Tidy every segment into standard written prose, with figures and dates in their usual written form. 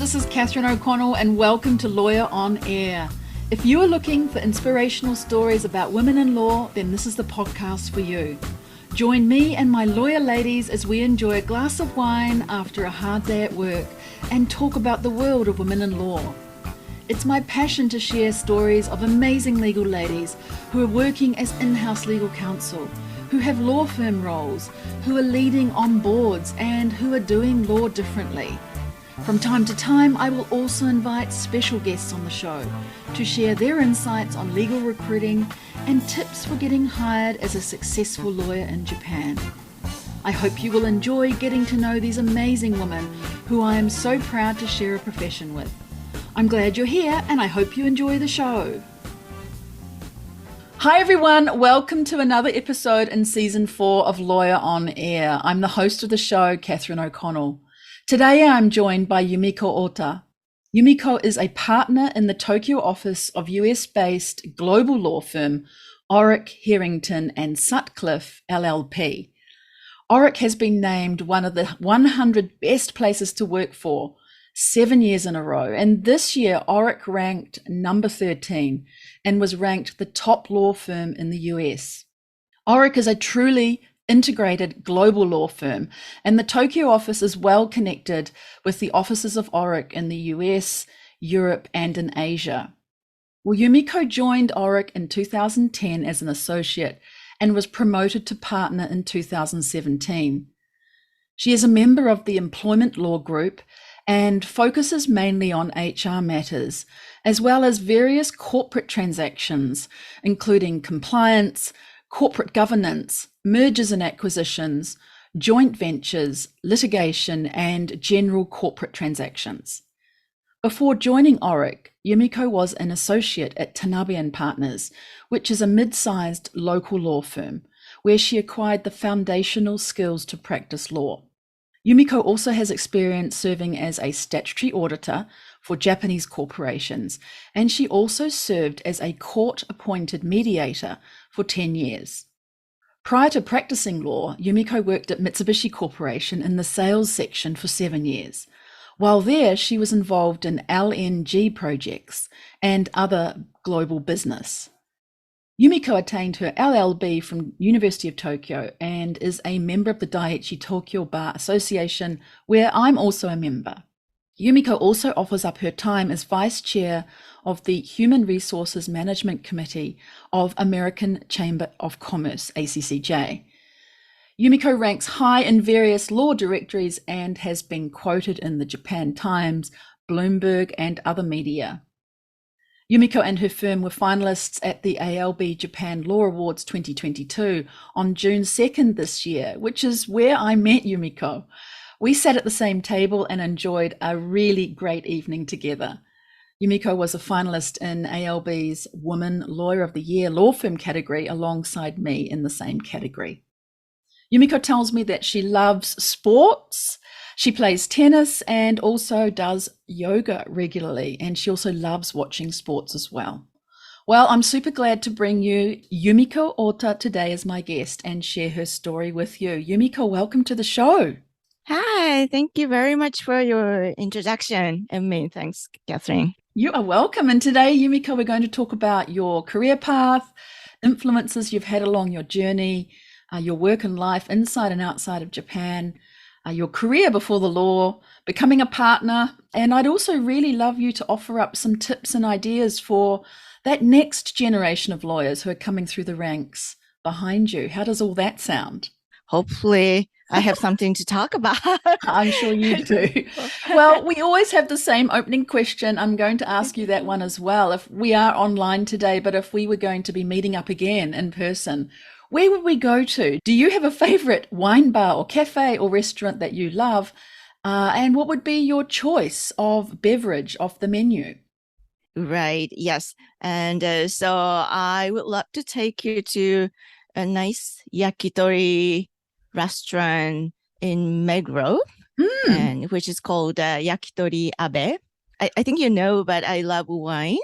this is Catherine O'Connell and welcome to Lawyer on Air. If you are looking for inspirational stories about women in law, then this is the podcast for you. Join me and my lawyer ladies as we enjoy a glass of wine after a hard day at work and talk about the world of women in law. It's my passion to share stories of amazing legal ladies who are working as in-house legal counsel, who have law firm roles, who are leading on boards, and who are doing law differently. From time to time, I will also invite special guests on the show to share their insights on legal recruiting and tips for getting hired as a successful lawyer in Japan. I hope you will enjoy getting to know these amazing women who I am so proud to share a profession with. I'm glad you're here and I hope you enjoy the show. Hi everyone, welcome to another episode in season 4 of Lawyer on Air. I'm the host of the show, Catherine O'Connell. Today I'm joined by Yumiko Ohta. Yumiko is a partner in the Tokyo office of US-based global law firm Orrick, Herrington and Sutcliffe LLP. Orrick has been named one of the 100 best places to work for 7 years in a row, and this year Orrick ranked number 13 and was ranked the top law firm in the US. Orrick is a truly integrated global law firm, and the Tokyo office is well connected with the offices of Orrick in the US, Europe, and in Asia. Well, Yumiko joined Orrick in 2010 as an associate and was promoted to partner in 2017. She is a member of the employment law group and focuses mainly on HR matters, as well as various corporate transactions, including compliance, corporate governance, mergers and acquisitions, joint ventures, litigation, and general corporate transactions. Before joining Orrick, Yumiko was an associate at Tanabe & Partners, which is a mid-sized local law firm, where she acquired the foundational skills to practice law. Yumiko also has experience serving as a statutory auditor for Japanese corporations, and she also served as a court-appointed mediator for 10 years. Prior to practicing law, Yumiko worked at Mitsubishi Corporation in the sales section for 7 years. While there, she was involved in LNG projects and other global business. Yumiko attained her LLB from University of Tokyo and is a member of the Daiichi Tokyo Bar Association, where I'm also a member. Yumiko also offers up her time as vice chair of the Human Resources Management Committee of American Chamber of Commerce, ACCJ. Yumiko ranks high in various law directories and has been quoted in the Japan Times, Bloomberg, and other media. Yumiko and her firm were finalists at the ALB Japan Law Awards 2022 on June 2nd this year, which is where I met Yumiko. We sat at the same table and enjoyed a really great evening together. Yumiko was a finalist in ALB's Woman Lawyer of the Year law firm category alongside me in the same category. Yumiko tells me that she loves sports. She plays tennis and also does yoga regularly, and she also loves watching sports as well. Well, I'm super glad to bring you Yumiko Ohta today as my guest and share her story with you. Yumiko, welcome to the show. Hi, thank you very much for your introduction. And many thanks, Catherine. You are welcome. And today, Yumiko, we're going to talk about your career path, influences you've had along your journey, your work and life inside and outside of Japan, your career before the law, becoming a partner. And I'd also really love you to offer up some tips and ideas for that next generation of lawyers who are coming through the ranks behind you. How does all that sound? Hopefully I have something to talk about. I'm sure you do. Well, we always have the same opening question. I'm going to ask you that one as well. If we are online today, but if we were going to be meeting up again in person, where would we go to? Do you have a favorite wine bar or cafe or restaurant that you love? And what would be your choice of beverage off the menu? Right. Yes. And so I would love to take you to a nice yakitori restaurant in Meguro, and which is called Yakitori Abe. I think you know, but I love wine.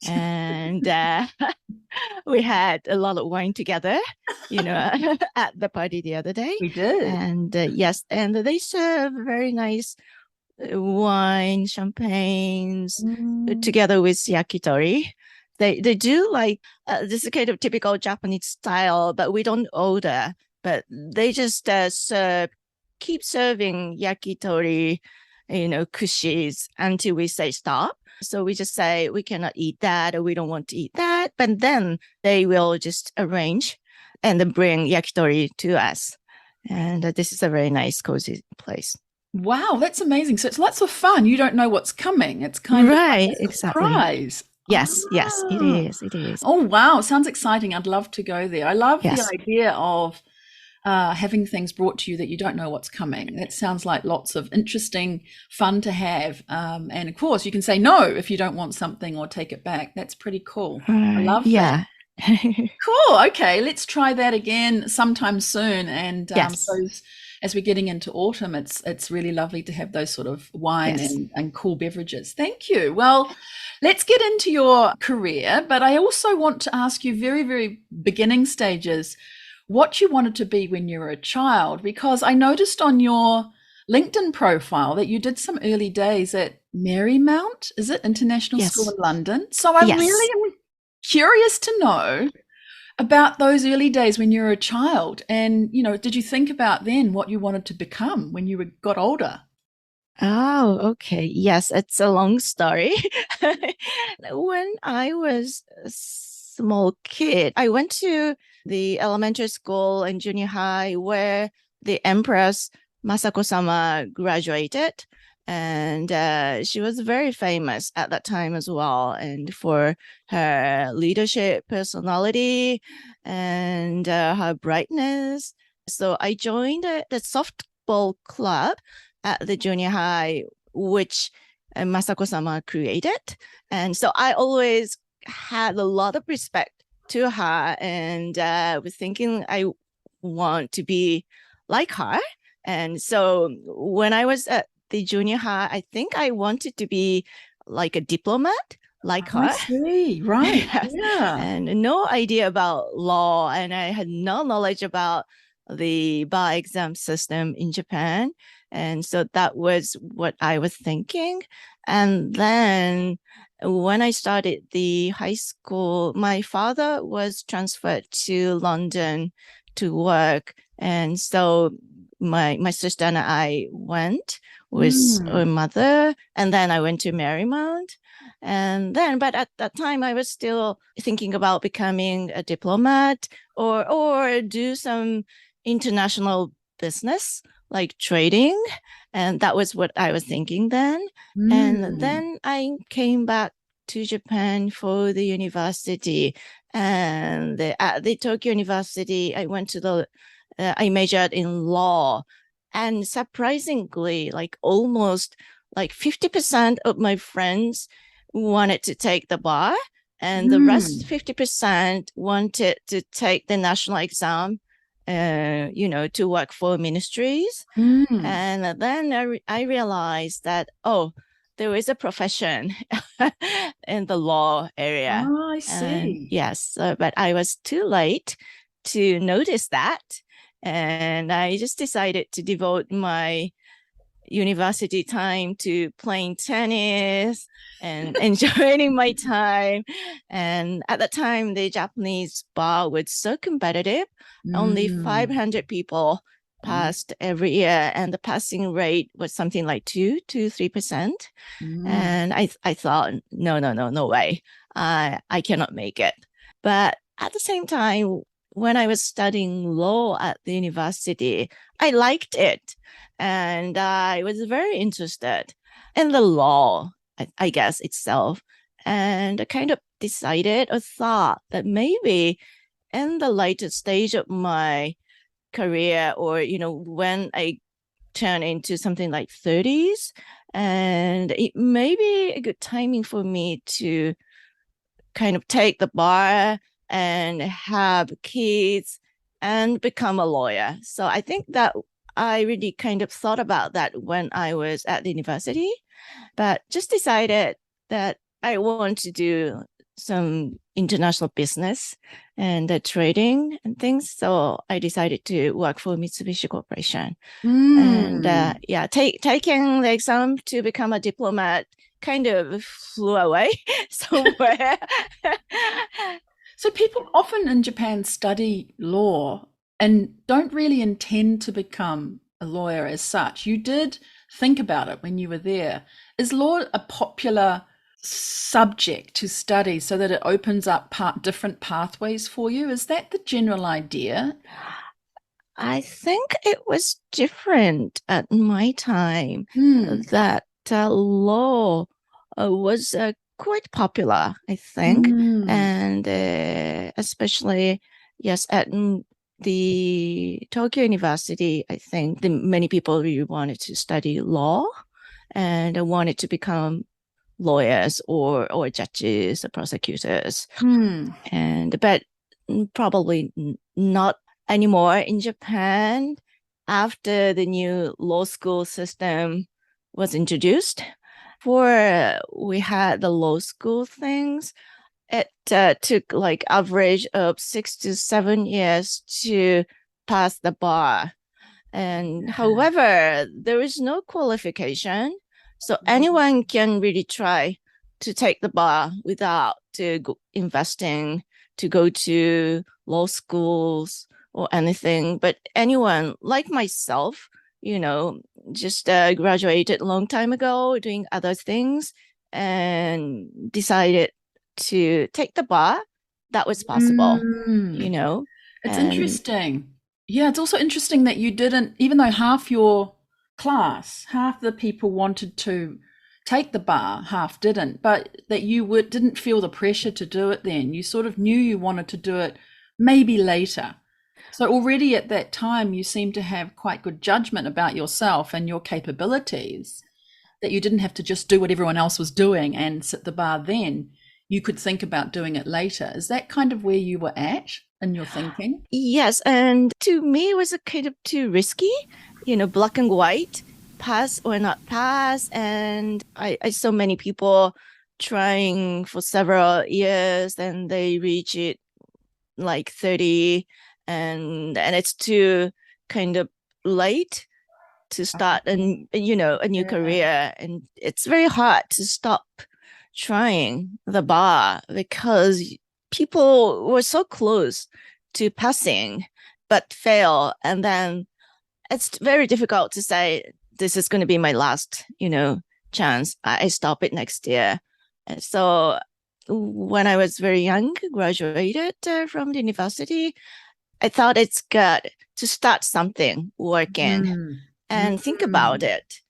And we had a lot of wine together, at the party the other day. We did. And yes, and they serve very nice wine, champagnes, Mm. together with yakitori. They do like this is kind of typical Japanese style, but we don't order. But they just keep serving yakitori, kushis until we say stop. So we just say we cannot eat that or we don't want to eat that. But then they will just arrange and then bring yakitori to us. And this is a very nice, cozy place. Wow, that's amazing. So it's lots of fun. You don't know what's coming. It's kind of like Right, a exactly. surprise. Yes, it Ah. is. It is. Oh, wow. Sounds exciting. I'd love to go there. I love the Yes. idea of having things brought to you that you don't know what's coming. That sounds like lots of interesting fun to have. And of course, you can say no if you don't want something or take it back. That's pretty cool. I love that. Yeah. Cool. Okay, let's try that again sometime soon. And Yes. those, as we're getting into autumn, it's really lovely to have those sort of wine Yes. and cool beverages. Thank you. Well, let's get into your career, but I also want to ask you very, very beginning stages what you wanted to be when you were a child, because I noticed on your LinkedIn profile that you did some early days at Marymount, is it International School Yes. in London? So I Yes. really am curious to know about those early days when you were a child. And, did you think about then what you wanted to become when you got older? Oh, okay. Yes, it's a long story. When I was a small kid, I went to the elementary school and junior high where the Empress Masako-sama graduated. And she was very famous at that time as well, and for her leadership personality and her brightness. So I joined the softball club at the junior high, which Masako-sama created. And so I always had a lot of respect to her and was thinking I want to be like her. And so when I was at the junior high, I think I wanted to be like a diplomat, like I her. see. Right. Yes. Yeah. And no idea about law. And I had no knowledge about the bar exam system in Japan. And so that was what I was thinking. And then when I started the high school, my father was transferred to London to work. And so my sister and I went with her Mm. mother. And then I went to Marymount. And then, but at that time, I was still thinking about becoming a diplomat or do some international business like trading. And that was what I was thinking then. And Mm. then I came back to Japan for the university. And at the Tokyo University, I majored in law. And surprisingly, like almost like 50% of my friends wanted to take the bar, and the rest Mm. 50% wanted to take the national exam, to work for ministries. Mm. And then I realized that, there is a profession in the law area. Oh, I And see. yes, but I was too late to notice that. And I just decided to devote my university time to playing tennis and enjoying my time. And at the time, the Japanese bar was so competitive. Only Mm. 500 people Mm. passed every year, and the passing rate was something like 2 to 3%. Mm. And I thought, no way. I cannot make it. But at the same time, when I was studying law at the university, I liked it. And I was very interested in the law, I guess, itself. And I kind of decided or thought that maybe in the later stage of my career, or, when I turn into something like 30s, and it may be a good timing for me to kind of take the bar and have kids and become a lawyer. So I think that I really kind of thought about that when I was at the university, but just decided that I want to do some international business and trading and things. So I decided to work for Mitsubishi Corporation. And taking the exam to become a diplomat kind of flew away somewhere. So people often in Japan study law and don't really intend to become a lawyer as such. You did think about it when you were there. Is law a popular subject to study so that it opens up different pathways for you? Is that the general idea? I think it was different at my time that law was quite popular, I think. And especially, yes, at the Tokyo University, I think many people really wanted to study law and wanted to become lawyers or judges or prosecutors. But probably not anymore in Japan after the new law school system was introduced. Before we had the law school things, it took like average of 6 to 7 years to pass the bar. And however, there is no qualification. So anyone can really try to take the bar without investing to go to law schools or anything. But anyone like myself, just graduated a long time ago doing other things and decided to take the bar. That was possible, It's interesting. Yeah, it's also interesting that you didn't, even though half your class, half the people wanted to take the bar, half didn't, but that you didn't feel the pressure to do it then. You sort of knew you wanted to do it maybe later. So already at that time, you seem to have quite good judgment about yourself and your capabilities, that you didn't have to just do what everyone else was doing and sit the bar then. You could think about doing it later. Is that kind of where you were at in your thinking? Yes, and to me, it was a kind of too risky, black and white, pass or not pass. And I saw many people trying for several years and they reach it like 30 and it's too kind of late to start a new career, and it's very hard to stop trying the bar because people were so close to passing but fail, and then it's very difficult to say this is going to be my last chance. I stop it next year. And so when I was very young, graduated from the university, I thought it's good to start something working and think about it.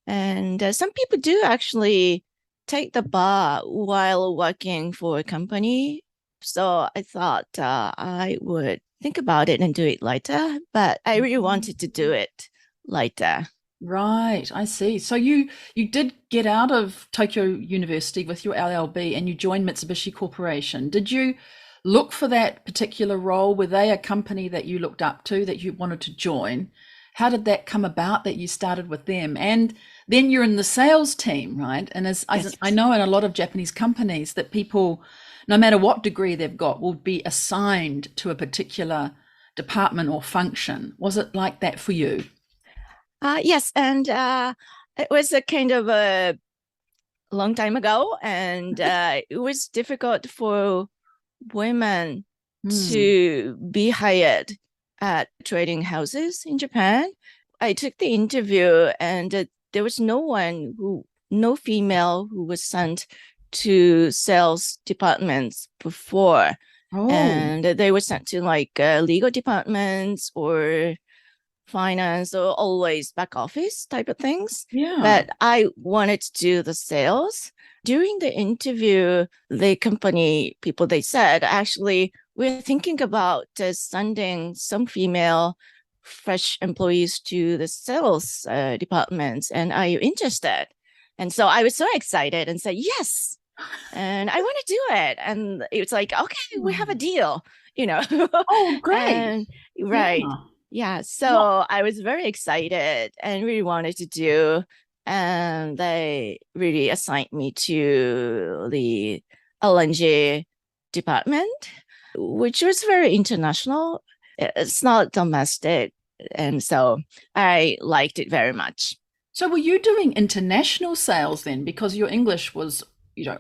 And some people do actually take the bar while working for a company. So I thought I would think about it and do it later, but I really wanted to do it later. Right, I see. So you did get out of Tokyo University with your LLB and you joined Mitsubishi Corporation. Did you look for that particular role? Were they a company that you looked up to, that you wanted to join? How did that come about that you started with them? And then you're in the sales team, right? And as I know in a lot of Japanese companies that people, no matter what degree they've got, will be assigned to a particular department or function. Was it like that for you? Yes, and it was a kind of a long time ago, and it was difficult for women to be hired at trading houses in Japan. I took the interview, and there was no female who was sent to sales departments before. And they were sent to like legal departments or finance or always back office type of things. Yeah. But I wanted to do the sales. During the interview, the company people, they said, actually, we're thinking about sending some female fresh employees to the sales departments. And are you interested? And so I was so excited and said, yes. And I want to do it. And it was like, okay, we have a deal, Oh, great. And, right. Yeah. So I was very excited and really wanted to do. And they really assigned me to the L&G department, which was very international. It's not domestic. And so I liked it very much. So were you doing international sales then? Because your English was,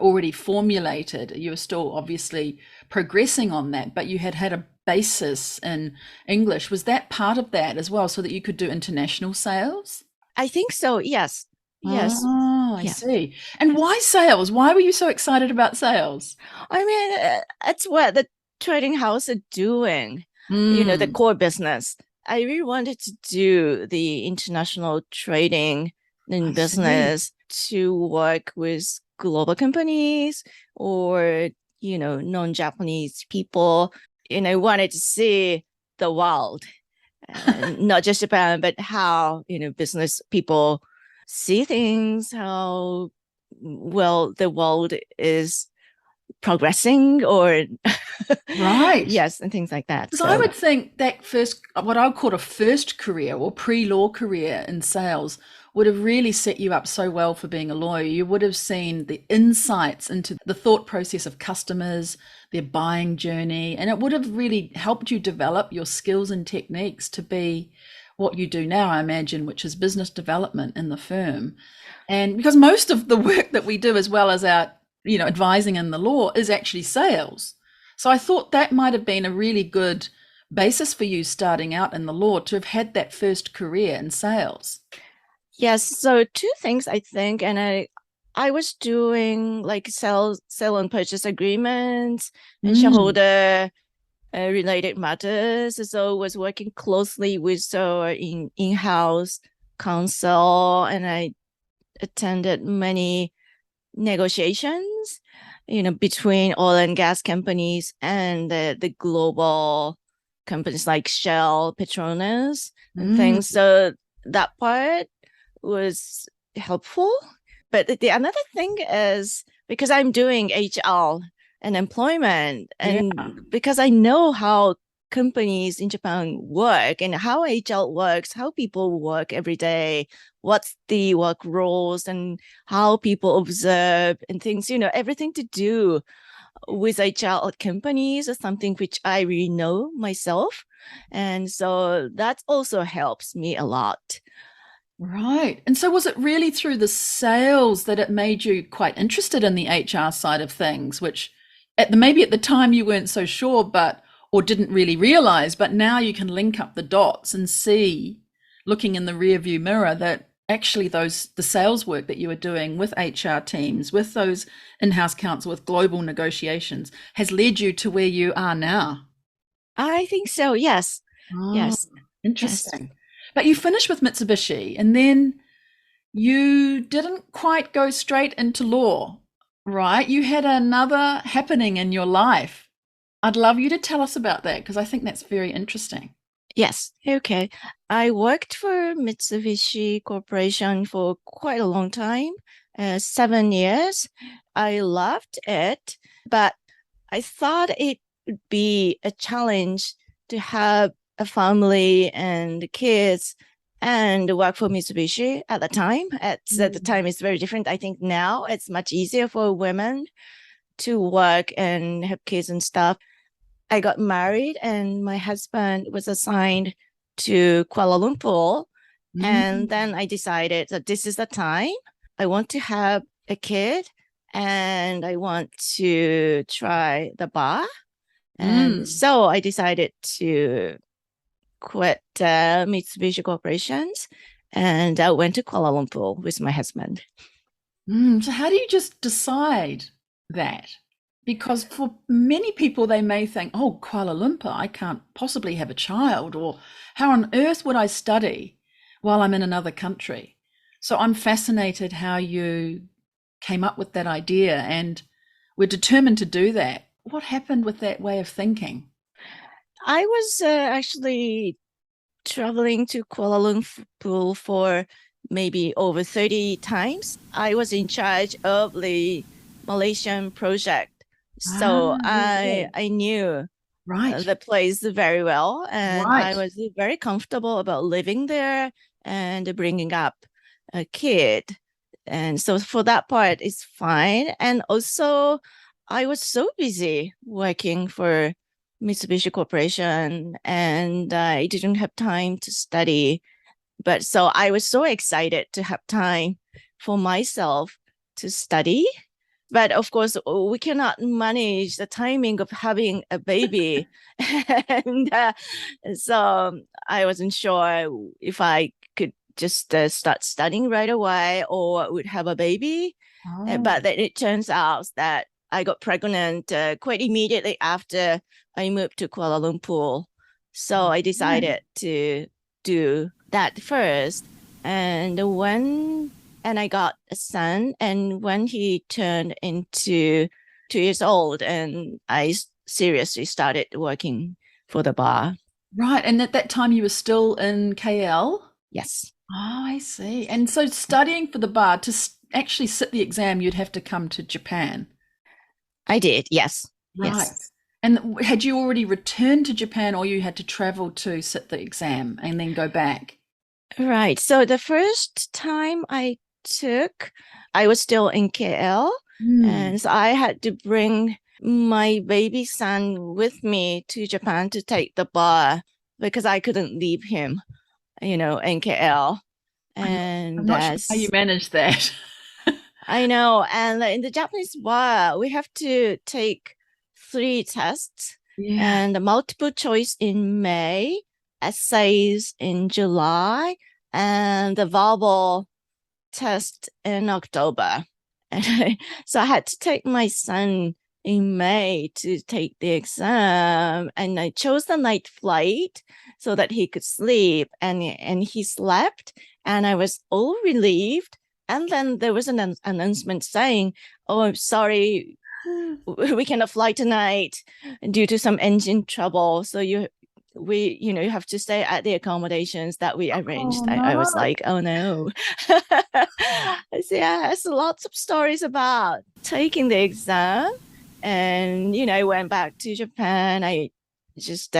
already formulated. You were still obviously progressing on that, but you had a basis in English. Was that part of that as well, so that you could do international sales? I think so. Yes. Yes. Oh, I Yeah. see. And why sales? Why were you so excited about sales? I mean, it's what the trading house are doing, the Mm, core business. I really wanted to do the international trading in I see. business to work with global companies or, non-Japanese people. And I wanted to see the world, not just Japan, but how, business people see things, how well the world is progressing or Right. yes, and things like that. Because I So would think that first, what I would call a first career or pre-law career in sales would have really set you up so well for being a lawyer. You would have seen the insights into the thought process of customers, their buying journey, and it would have really helped you develop your skills and techniques to be what you do now, I imagine, which is business development in the firm. And because most of the work that we do, as well as our, advising in the law, is actually sales. So I thought that might have been a really good basis for you starting out in the law to have had that first career in sales. yes, so two things I think, and I was doing like sell and purchase agreements and Mm, shareholder related matters. So was working closely with in-house counsel, and I attended many negotiations, between oil and gas companies and the global companies like Shell, Petronas, and mm, things. So that part was helpful. But the another thing is because I'm doing HR and employment, yeah, and because I know how companies in Japan work and how HR works, how people work every day, what's the work roles and how people observe and things, everything to do with HR at companies is something which I really know myself. And so that also helps me a lot. right. And so was it really through the sales that it made you quite interested in the HR side of things, which maybe at the time you weren't so sure, but or didn't really realize, but now you can link up the dots and see, looking in the rear view mirror, that actually the sales work that you were doing with HR teams, with those in-house counsel, with global negotiations, has led you to where you are now. I think so. Yes. Oh, Yes. Yes. interesting. But you finished with Mitsubishi and then you didn't quite go straight into law, right? You had another happening in your life. I'd love you to tell us about that because I think that's very interesting. Yes. Okay. I worked for Mitsubishi Corporation for quite a long time, 7 years. I loved it, but I thought it would be a challenge to have a family and kids and work for Mitsubishi at the time. At the time, it's very different. I think now it's much easier for women to work and have kids and stuff. I got married and my husband was assigned to Kuala Lumpur. And Mm, then I decided that this is the time I want to have a kid and I want to try the bar. And mm, so I decided to quit Mitsubishi Corporations and I went to Kuala Lumpur with my husband. So, how do you just decide that? Because for many people, they may think, oh, Kuala Lumpur, I can't possibly have a child, or how on earth would I study while I'm in another country? So, I'm fascinated how you came up with that idea and were determined to do that. What happened with that way of thinking? I was actually traveling to Kuala Lumpur for maybe over 30 times. I was in charge of the Malaysian project. Ah, So yeah, I yeah. I knew Right, the place very well and I right. was very comfortable about living there and bringing up a kid. And so for that part, it's fine. And also I was so busy working for Mitsubishi Corporation and I didn't have time to study. But so I was so excited to have time for myself to study. But of course, we cannot manage the timing of having a baby. And so I wasn't sure if I could just start studying right away or would have a baby. Oh, But then it turns out that I got pregnant quite immediately after I moved to Kuala Lumpur. So I yeah. decided to do that first. And I got a son, and when he turned into 2 years old, and I seriously started working for the bar. Right. And at that time, you were still in KL? Yes, Oh, I see. And so studying for the bar, to actually sit the exam, you'd have to come to Japan. I did. Yes, Right. yes. And had you already returned to Japan or you had to travel to sit the exam and then go back? Right. So the first time I took, I was still in KL. Hmm. And so I had to bring my baby son with me to Japan to take the bar because I couldn't leave him, in KL. I'm, I'm And not sure how you managed that. I know. And in the Japanese bar, we have to take 3 tests Yeah. and multiple choice in May, essays in July, and the verbal test in October. So I had to take my son in May to take the exam, and I chose the night flight so that he could sleep, and he slept, and I was all relieved. And then there was an announcement saying, "Oh, I'm sorry, we cannot fly tonight due to some engine trouble. So you have to stay at the accommodations that we Oh arranged." I no. was like, oh no. So yeah, there's lots of stories about taking the exam. And, I went back to Japan. I just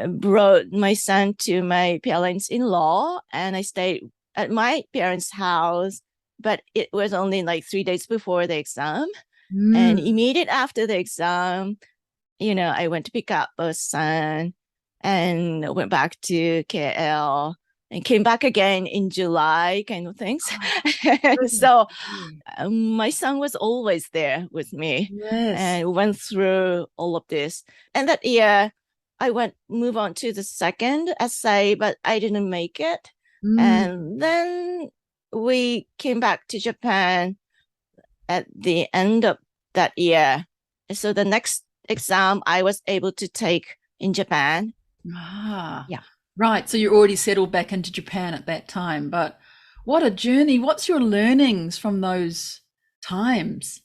brought my son to my parents-in-law and I stayed at my parents' house. But it was only like 3 days before the exam. And Mm. immediate after the exam, I went to pick up a son and went back to KL and came back again in July, kind of things. And Goodness so me. my son was always there with me Yes. and went through all of this. And that year, I went move on to the second essay, but I didn't make it. Mm. And then we came back to Japan at the end of that year. So the next exam I was able to take in Japan. Ah, Yeah. right. So you're already settled back into Japan at that time, but what a journey. What's your learnings from those times?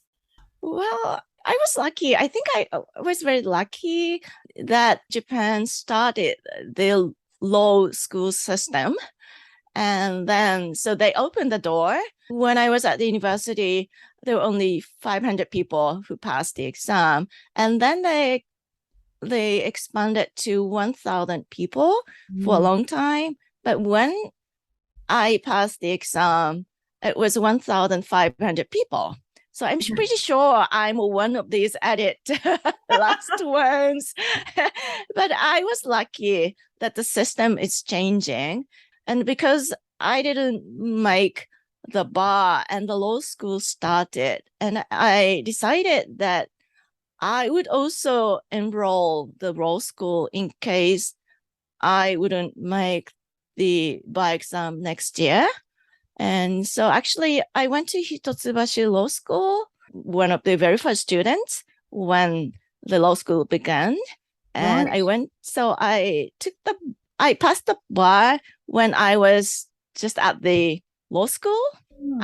Well, I was lucky. I think I was very lucky that Japan started the law school system. And then, so they opened the door. When I was at the university, there were only 500 people who passed the exam. And then they expanded to 1,000 people for a Mm. long time. But when I passed the exam, it was 1,500 people. So I'm pretty sure I'm one of these added last ones. But I was lucky that the system is changing. And because I didn't make the bar and the law school started, and I decided that I would also enroll the law school in case I wouldn't make the bar exam next year. And so actually, I went to Hitotsubashi Law School, one of the very first students when the law school began. And Right. I passed the bar when I was just at the law school. Mm.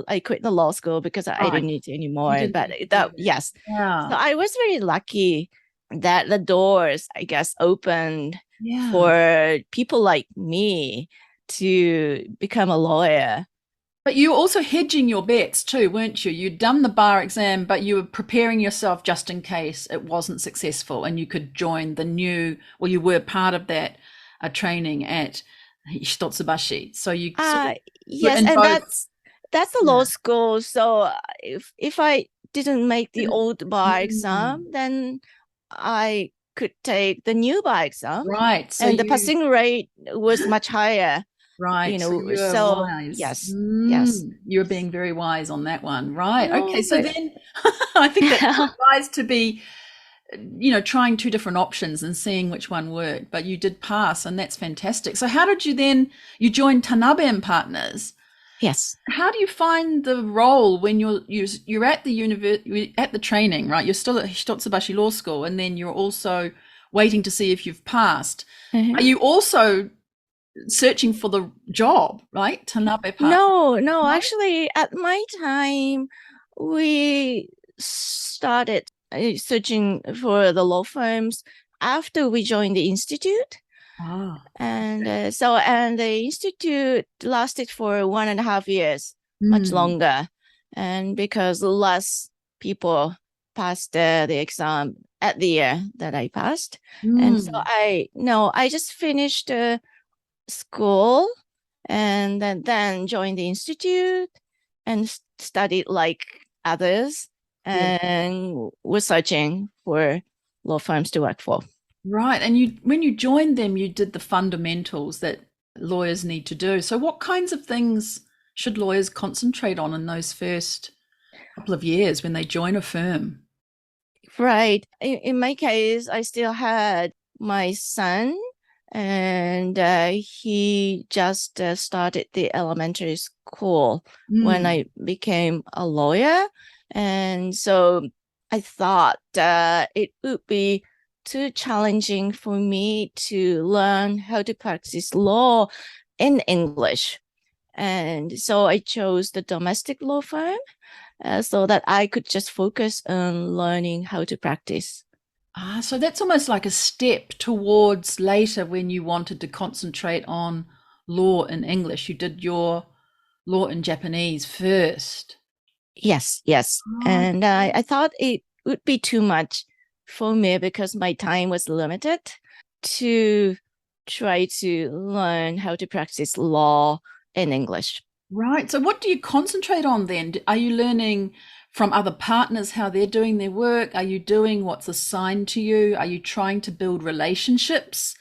I quit the law school because I Right. didn't need it You anymore. didn't But need to do that, that. yes. So Yeah. I was very lucky that the doors, I guess, opened Yeah. for people like me to become a lawyer. But you were also hedging your bets too, weren't you? You'd done the bar exam, but you were preparing yourself just in case it wasn't successful and you could join the new, well, you were part of that training at Hitotsubashi. So you sort of Uh were yes, in and both. that's the law Yeah. school. So if I didn't make the old bar exam, Mm. then I could take the new bar exam, Right. So and the you, passing rate was much higher. right. So you were So wise. yes, yes. You were being very wise on that one. Right. Okay. No, So but then I think that's wise to be, trying two different options and seeing which one worked, but you did pass, and that's fantastic. So how did you then, you joined Tanabe and Partners? yes. How do you find the role when you're at the at the training, right? You're still at Hitotsubashi Law School, and then you're also waiting to see if you've passed. Are you also searching for the job, right? Tanabe Partners. No, No? actually, at my time, we started searching for the law firms after we joined the institute. Ah, And okay. and the institute lasted for 1.5 years, much Mm, longer. And because less people passed the exam at the year that I passed. And so mm. I just finished school and then joined the institute and studied like others Yeah. and was searching for law firms to work for. Right. And you, when you joined them, you did the fundamentals that lawyers need to do. So what kinds of things should lawyers concentrate on in those first couple of years when they join a firm? Right. In my case, I still had my son, and he just started the elementary school when Mm, I became a lawyer. And so I thought it would be too challenging for me to learn how to practice law in English. And so I chose the domestic law firm so that I could just focus on learning how to practice. so that's almost like a step towards later when you wanted to concentrate on law in English. You did your law in Japanese first. Yes, yes. Oh, And I thought it would be too much for me because my time was limited to try to learn how to practice law in English. right. So what do you concentrate on then? Are you learning from other partners how they're doing their work? Are you doing what's assigned to you? Are you trying to build relationships?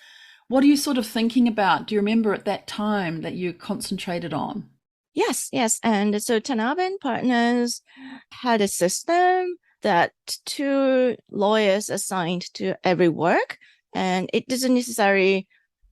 What are you sort of thinking about? Do you remember at that time that you concentrated on? Yes, yes. And so Tanabe and Partners had a system that two lawyers assigned to every work, and it doesn't necessarily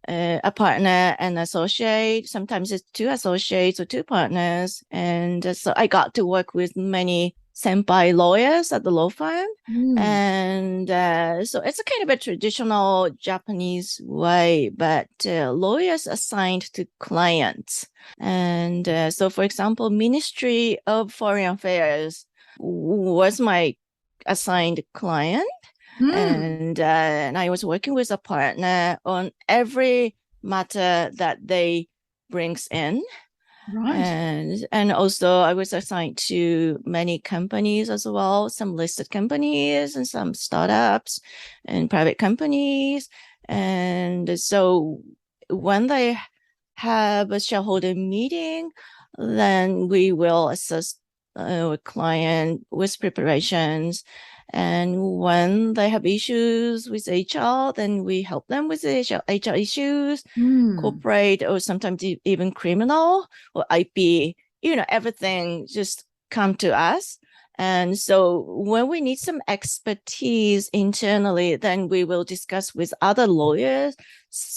a partner and associate. Sometimes it's two associates or two partners. And so I got to work with many senpai lawyers at the law firm. Mm, And so it's a kind of a traditional Japanese way, but lawyers assigned to clients. And so, for example, Ministry of Foreign Affairs was my assigned client, mm, and I was working with a partner on every matter that they brings in, right. and also I was assigned to many companies as well, some listed companies and some startups and private companies. And so when they have a shareholder meeting, then we will assist a client with preparations. And when they have issues with HR, then we help them with the HR issues, Mm. corporate, or sometimes even criminal or IP. Everything just come to us. And so when we need some expertise internally, then we will discuss with other lawyers.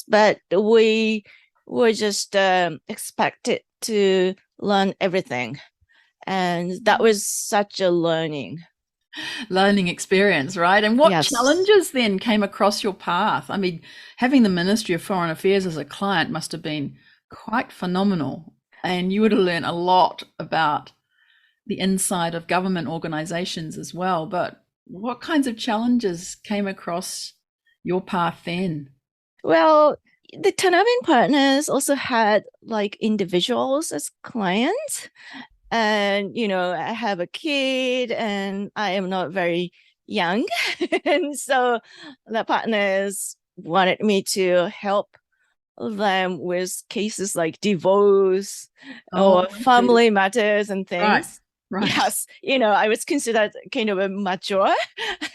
But we were just expected to learn everything. And that was such a Learning experience, right? And what yes. challenges then came across your path? I mean, having the Ministry of Foreign Affairs as a client must have been quite phenomenal. And you would have learned a lot about the inside of government organizations as well. But what kinds of challenges came across your path then? Well, the Tanabe partners also had like individuals as clients. And, I have a kid and I am not very young. And so the partners wanted me to help them with cases like divorce Oh, or I see. family matters and Right. things. Right. Yes, I was considered kind of a mature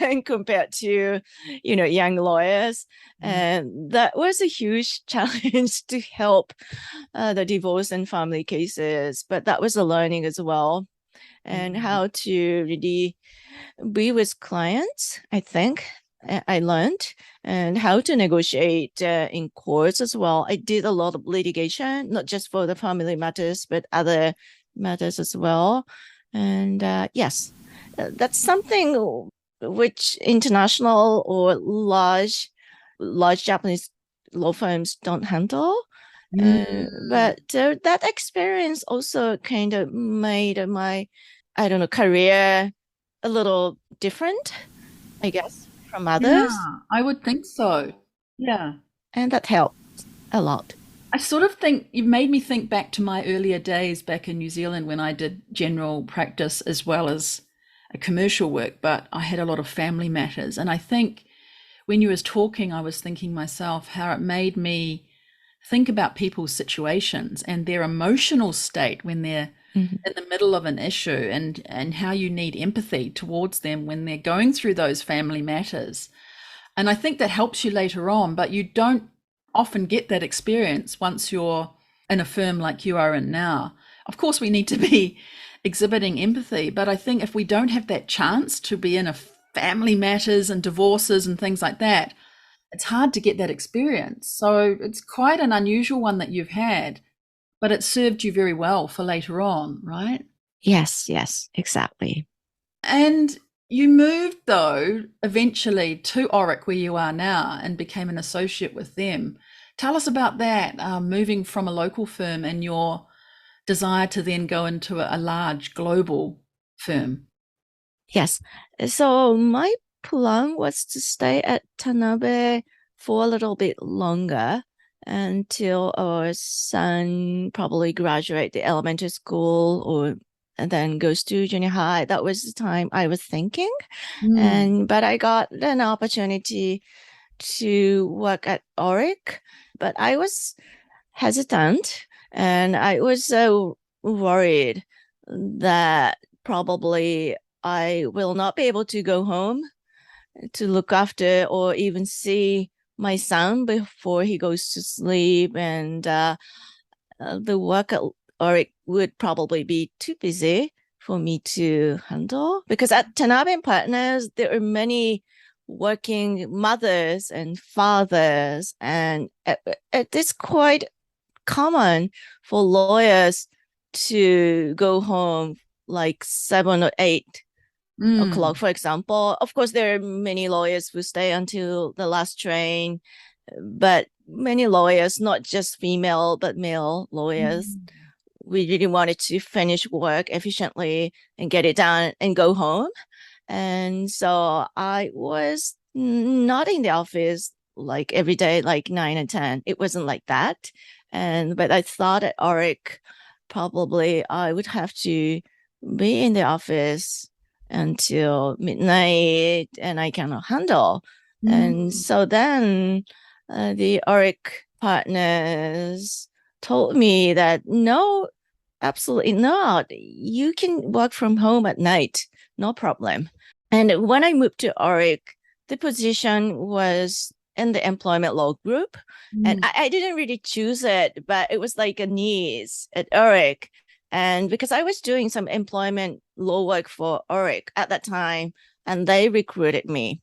and compared to, young lawyers. Mm. And that was a huge challenge to help the divorce and family cases. But that was a learning as well, and Mm. how to really be with clients, I think. I learned, and how to negotiate in courts as well. I did a lot of litigation, not just for the family matters, but other matters as well. And yes, that's something which international or large Japanese law firms don't handle. Mm. But that experience also kind of made my, I don't know, career a little different, I guess, from others. Yeah, I would think so. Yeah. And that helped a lot. I sort of think you've made me think back to my earlier days back in New Zealand when I did general practice as well as a commercial work, but I had a lot of family matters. And I think when you was talking, I was thinking myself how it made me think about people's situations and their emotional state when they're Mhm. in the middle of an issue, and how you need empathy towards them when they're going through those family matters. And I think that helps you later on, but you don't often get that experience once you're in a firm like you are in now. Of course, we need to be exhibiting empathy, but I think if we don't have that chance to be in a family matters and divorces and things like that, it's hard to get that experience. So it's quite an unusual one that you've had, but it served you very well for later on, right? Yes, yes, exactly. And you moved, though, eventually to Orrick, where you are now, and became an associate with them. Tell us about that, moving from a local firm and your desire to then go into a large global firm. Yes. So my plan was to stay at Tanabe for a little bit longer until our son probably graduate the elementary school or and then goes to junior high. That was the time I was thinking. Mm. But I got an opportunity to work at Orrick, but I was hesitant and I was so worried that probably I will not be able to go home to look after or even see my son before he goes to sleep. And the work at Orrick would probably be too busy for me to handle because at Tanabe and Partners, there are many working mothers and fathers, and it's quite common for lawyers to go home like 7 or 8 o'clock, Mm. for example. Of course, there are many lawyers who stay until the last train, but many lawyers, not just female, but male lawyers, Mm. we really wanted to finish work efficiently and get it done and go home. And so I was not in the office like every day, like 9 and 10. It wasn't like that. But I thought at Orrick, probably I would have to be in the office until midnight and I cannot handle. And Mm. so then the Orrick partners told me that no, absolutely not. You can work from home at night, no problem. And when I moved to Orrick, the position was in the employment law group. And Mm. I didn't really choose it, but it was like a needs at Orrick. And because I was doing some employment law work for Orrick at that time, and they recruited me.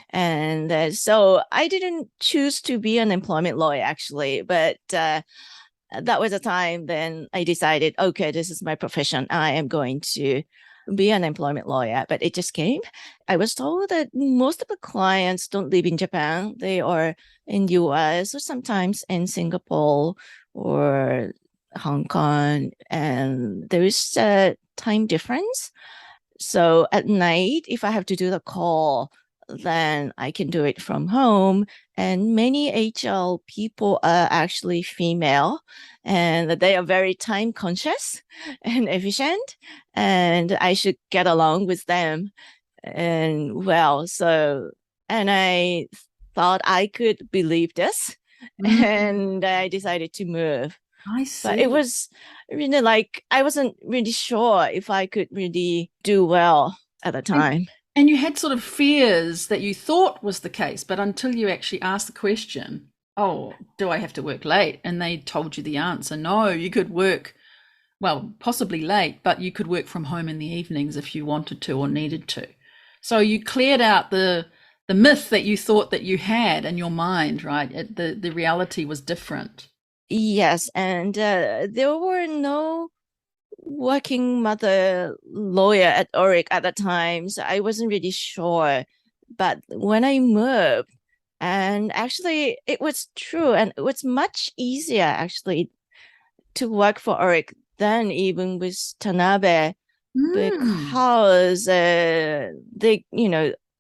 And so I didn't choose to be an employment lawyer, actually, but that was a time then I decided, okay, this is my profession. I am going to be an employment lawyer, but it just came. I was told that most of the clients don't live in Japan. They are in US or sometimes in Singapore or Hong Kong, and there is a time difference. So at night, if I have to do the call, then I can do it from home. And many HL people are actually female and they are very time conscious and efficient. And I should get along with them. And well, so, and I thought I could believe this. Mm. And I decided to move. I But it see. was really like I wasn't really sure if I could really do well at the And, time. and you had sort of fears that you thought was the case, but until you actually asked the question, oh, do I have to work late? And they told you the answer. No, you could work, well, possibly late, but you could work from home in the evenings if you wanted to or needed to. So you cleared out the myth that you thought that you had in your mind, right? The reality was different. Yes, and there were no working mother lawyer at Orrick at the time, so I wasn't really sure. But when I moved, and actually it was true, and it was much easier actually to work for Orrick than even with Tanabe Mm. because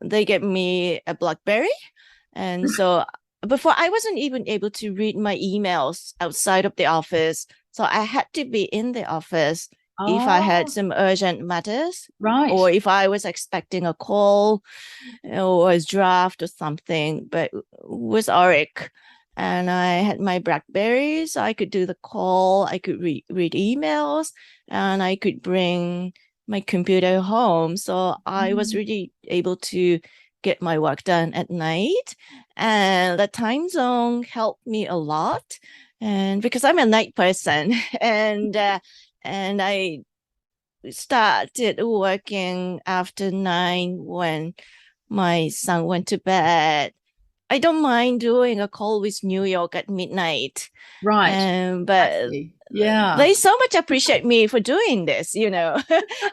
they gave me a BlackBerry, and so before I wasn't even able to read my emails outside of the office, so I had to be in the office if I had Oh, some urgent matters or right. if I was expecting a call or a draft or something. But with Auric, and I had my Blackberry, so I could do the call, I could read emails, and I could bring my computer home. So I was Mm. really able to get my work done at night. And the time zone helped me a lot. And because I'm a night person, and I started working after 9 when my son went to bed. I don't mind doing a call with New York at midnight. Right. And I but see. Yeah. they so much appreciate me for doing this.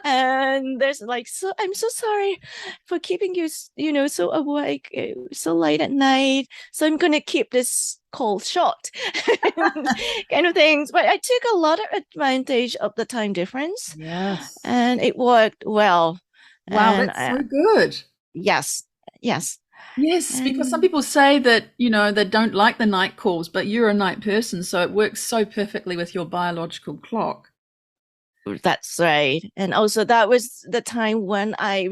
And there's like, so I'm so sorry for keeping you so awake so late at night. So I'm gonna keep this call short, kind of things. But I took a lot of advantage of the time difference, Yes. and it worked well. Wow, And that's so good. yes, yes, Yes, because some and people say that, they don't like the night calls, but you're a night person, so it works so perfectly with your biological clock. that's right. And also that was the time when I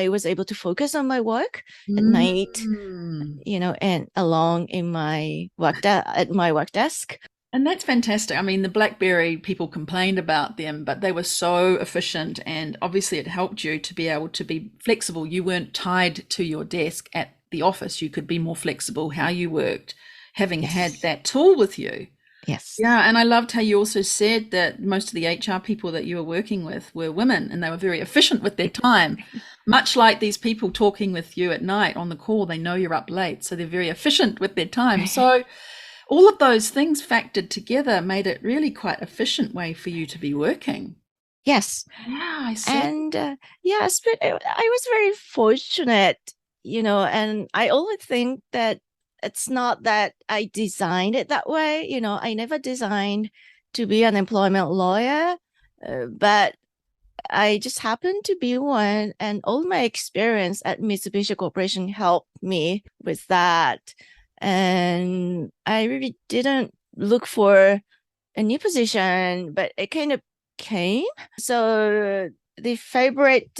was able to focus on my work at night, Mm. and along in my at my work desk. And that's fantastic. I mean, the BlackBerry people complained about them, but they were so efficient, and obviously it helped you to be able to be flexible. You weren't tied to your desk at the office. You could be more flexible how you worked, having had Yes. that tool with you. Yes. Yeah, and I loved how you also said that most of the HR people that you were working with were women and they were very efficient with their time. Much like these people talking with you at night on the call, they know you're up late, so they're very efficient with their time. So all of those things factored together made it really quite efficient way for you to be working. Yes. Yeah, I see. And yes, but I was very fortunate, and I always think that it's not that I designed it that way. I never designed to be an employment lawyer, but I just happened to be one, and all my experience at Mitsubishi Corporation helped me with that. And I really didn't look for a new position, but it kind of came. So the favorite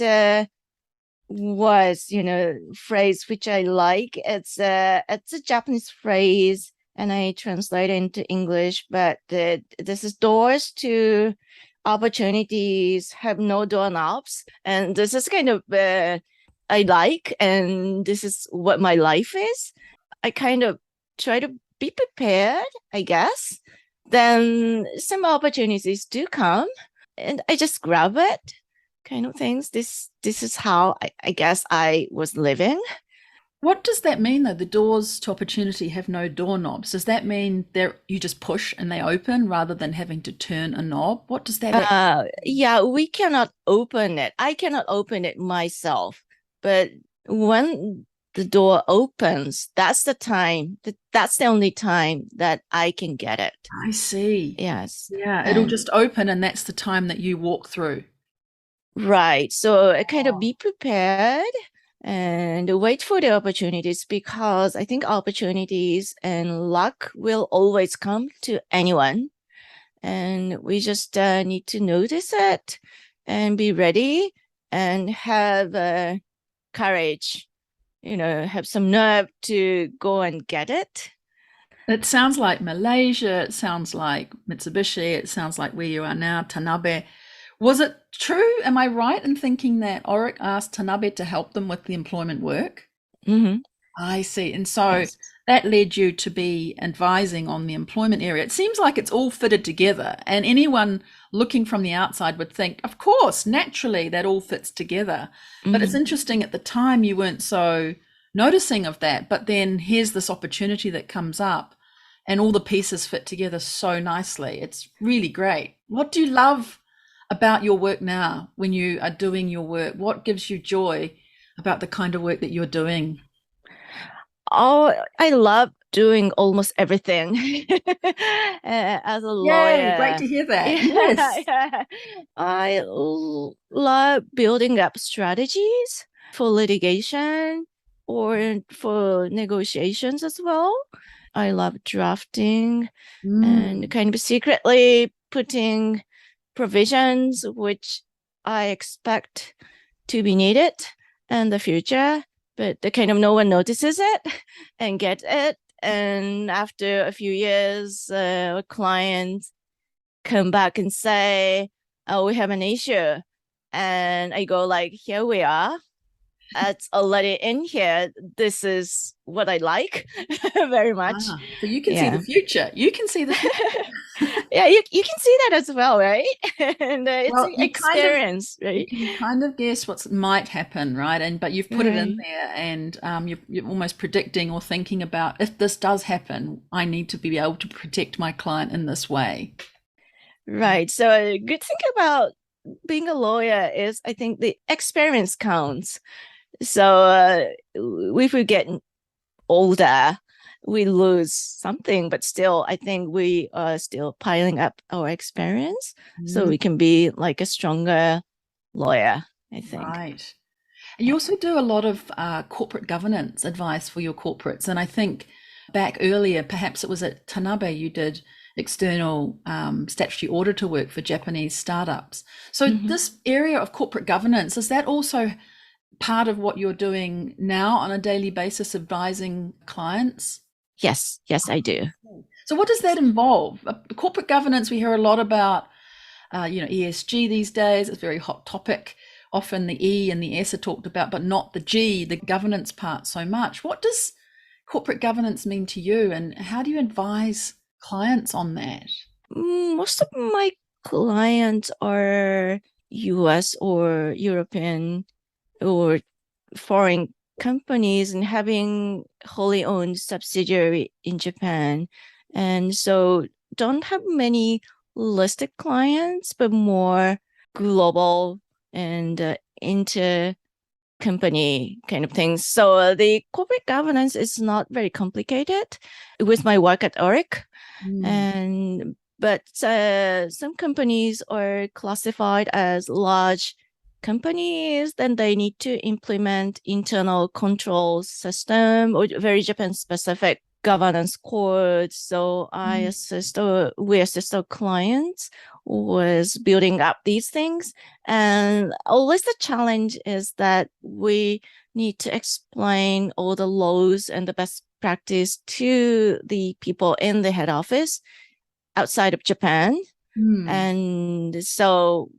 phrase which I like. It's a Japanese phrase, and I translate it into English. But this is doors to opportunities have no doorknobs, and this is kind of I like, and this is what my life is. I kind of try to be prepared, I guess. Then some opportunities do come, and I just grab it, kind of things. This is how I guess I was living. What does that mean though? The doors to opportunity have no doorknobs. Does that mean you just push and they open rather than having to turn a knob? What does that actually mean? Yeah, we cannot open it. I cannot open it myself. But when the door opens, that's the time. That's the only time that I can get it. I see. Yes. Yeah, it'll And just open and that's the time that you walk through. right. So I kind of Oh, be prepared and wait for the opportunities, because I think opportunities and luck will always come to anyone. And we just need to notice it and be ready and have courage, have some nerve to go and get it. It sounds like Malaysia, it sounds like Mitsubishi, it sounds like where you are now, Tanabe. Was it true? Am I right in thinking that Orrick asked Tanabe to help them with the employment work? Hmm. I see. And so Yes. that led you to be advising on the employment area. It seems like it's all fitted together, and anyone looking from the outside would think, of course, naturally, that all fits together. But it's Hmm. interesting at the time you weren't so noticing of that. But then here's this opportunity that comes up, and all the pieces fit together so nicely. It's really great. What do you love about your work now when you are doing your work? What gives you joy about the kind of work that you're doing? Oh, I love doing almost everything as a Yay, great lawyer. to hear that. Yeah, Yes. yeah. Love building up strategies for litigation or for negotiations as well. I love drafting and Mm, kind of secretly putting provisions which I expect to be needed in the future, but the kind of no one notices it and gets it. And after a few years, clients come back and say, "Oh, we have an issue," and I go like, "Here we are. It's already in here. This is what I like very much." so you can see the Yeah. future. You can see the future. Yeah, you can see that as well, right? And it's Well, an experience, you right? can kind of guess what might happen, right? And but you've put it in Right. there, and you're almost predicting or thinking about if this does happen, I need to be able to protect my client in this way. Right. So a good thing about being a lawyer is I think the experience counts. So if we get older, we lose something, but still, I think we are still piling up our experience so Mm, we can be like a stronger lawyer, I think. right. You also do a lot of corporate governance advice for your corporates. And I think back earlier, perhaps it was at Tanabe, you did external statutory auditor work for Japanese startups. So, Mhm. this area of corporate governance, is that also part of what you're doing now on a daily basis, advising clients? Yes, I do. So, what does that involve? Corporate governance, we hear a lot about ESG these days. It's a very hot topic. Often the E and the S are talked about, but not the G, the governance part so much. What does corporate governance mean to you, and how do you advise clients on that? Most of my clients are US or European or foreign companies and having wholly owned subsidiary in Japan. And so don't have many listed clients, but more global and inter company kind of things. So the corporate governance is not very complicated with my work at Orrick. Mm, And but some companies are classified as large companies, then they need to implement internal control system or very Japan specific governance codes. So mm, we assist our clients with building up these things. And always the challenge is that we need to explain all the laws and the best practice to the people in the head office outside of Japan. mm. And so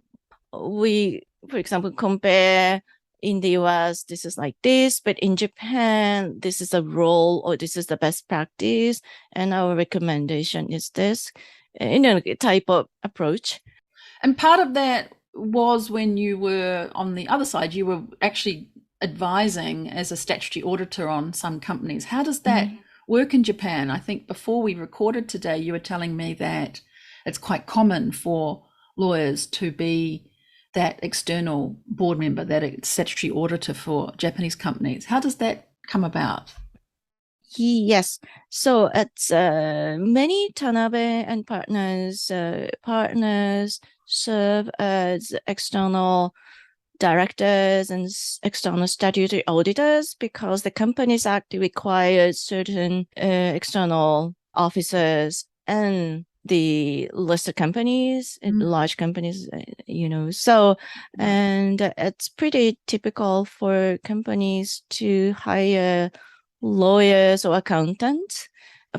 we, for example, compare in the US, this is like this, but in Japan, this is a rule or this is the best practice. And our recommendation is this, type of approach. And part of that was when you were on the other side, you were actually advising as a statutory auditor on some companies. How does that work in Japan? I think before we recorded today, you were telling me that it's quite common for lawyers to be that external board member, that statutory auditor for Japanese companies. How does that come about? Yes. So it's many Tanabe and partners serve as external directors and external statutory auditors because the Companies Act requires certain external officers and the listed companies, Mm, large companies, So, right. and it's pretty typical for companies to hire lawyers or accountants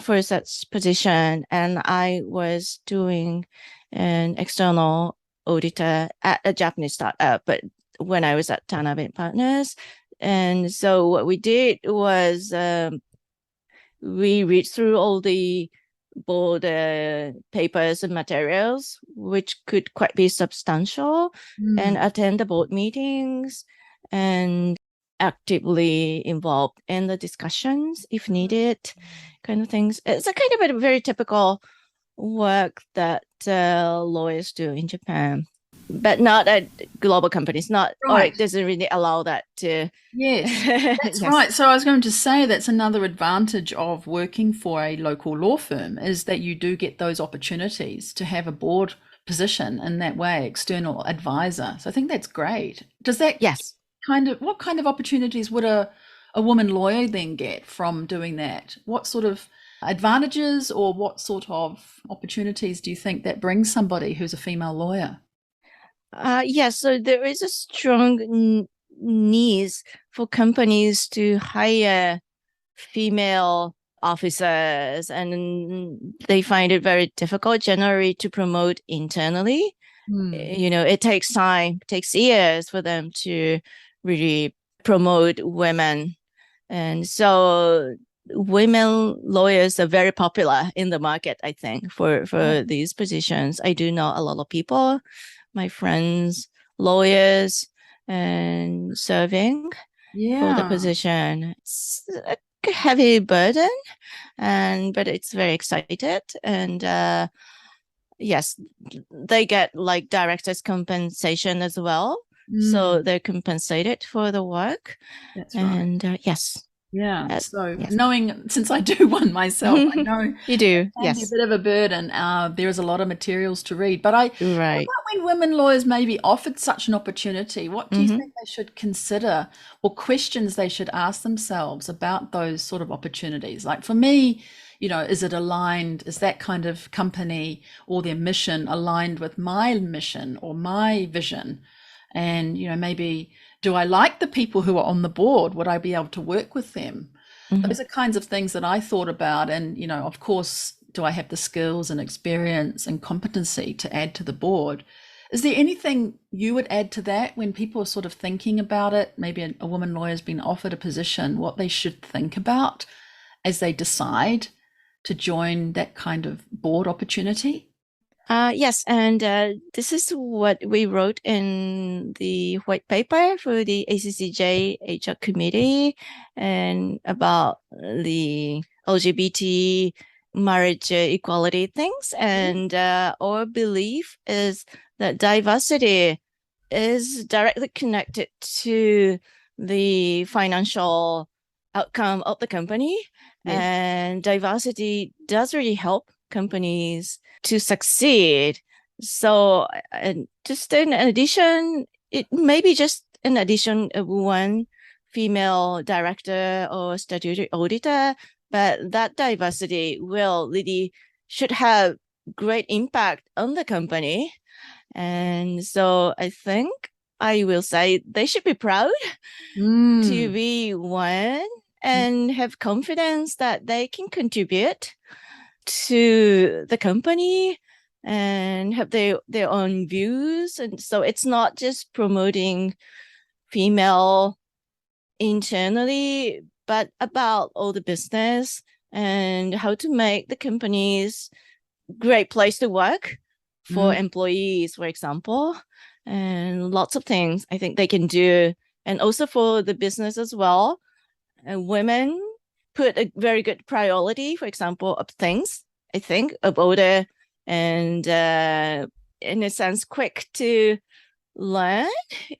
for such position, and I was doing an external auditor at a Japanese startup, but when I was at Tanabe Partners. And so what we did was we read through all the board papers and materials, which could quite be substantial, and attend the board meetings and actively involved in the discussions if needed, kind of things. It's a kind of a very typical work that lawyers do in Japan, but not at global companies. Not Right. Orrick doesn't really allow that to. Yes, that's right. So I was going to say that's another advantage of working for a local law firm is that you do get those opportunities to have a board position in that way, external advisor. So I think that's great. Does that Yes. what kind of opportunities would a woman lawyer then get from doing that? What sort of advantages or what sort of opportunities do you think that brings somebody who's a female lawyer? Yes, so there is a strong need for companies to hire female officers, and they find it very difficult generally to promote internally. It takes time, it takes years for them to really promote women. And so women lawyers are very popular in the market, I think, for these positions. I do know a lot of people, my friends, lawyers, and serving for the position. It's a heavy burden, but it's very excited. And yes, they get like director's compensation as well. So they're compensated for the work. That's right. And yes. Yeah. So knowing, since I do one myself, I know you do. it can be a bit of a burden. There is a lot of materials to read. But what about when women lawyers may be offered such an opportunity? What do you think they should consider or questions they should ask themselves about those sort of opportunities? Like for me, is it aligned? Is that kind of company or their mission aligned with my mission or my vision? And, maybe do I like the people who are on the board? Would I be able to work with them? Those are kinds of things that I thought about. And, of course, do I have the skills and experience and competency to add to the board? Is there anything you would add to that when people are sort of thinking about it? Maybe a woman lawyer has been offered a position, what they should think about as they decide to join that kind of board opportunity? Yes, and this is what we wrote in the white paper for the ACCJ HR committee and about the LGBT marriage equality things. And our belief is that diversity is directly connected to the financial outcome of the company. Yes. And diversity does really help companies to succeed. So just in addition, it may be just in addition of one female director or statutory auditor, but that diversity should have great impact on the company. And so I think I will say they should be proud to be one and have confidence that they can contribute to the company and have their own views. And so it's not just promoting female internally, but about all the business and how to make the companies great place to work for employees, for example, and lots of things I think they can do. And also for the business as well, women put a very good priority, for example, of things, I think, of order and in a sense, quick to learn,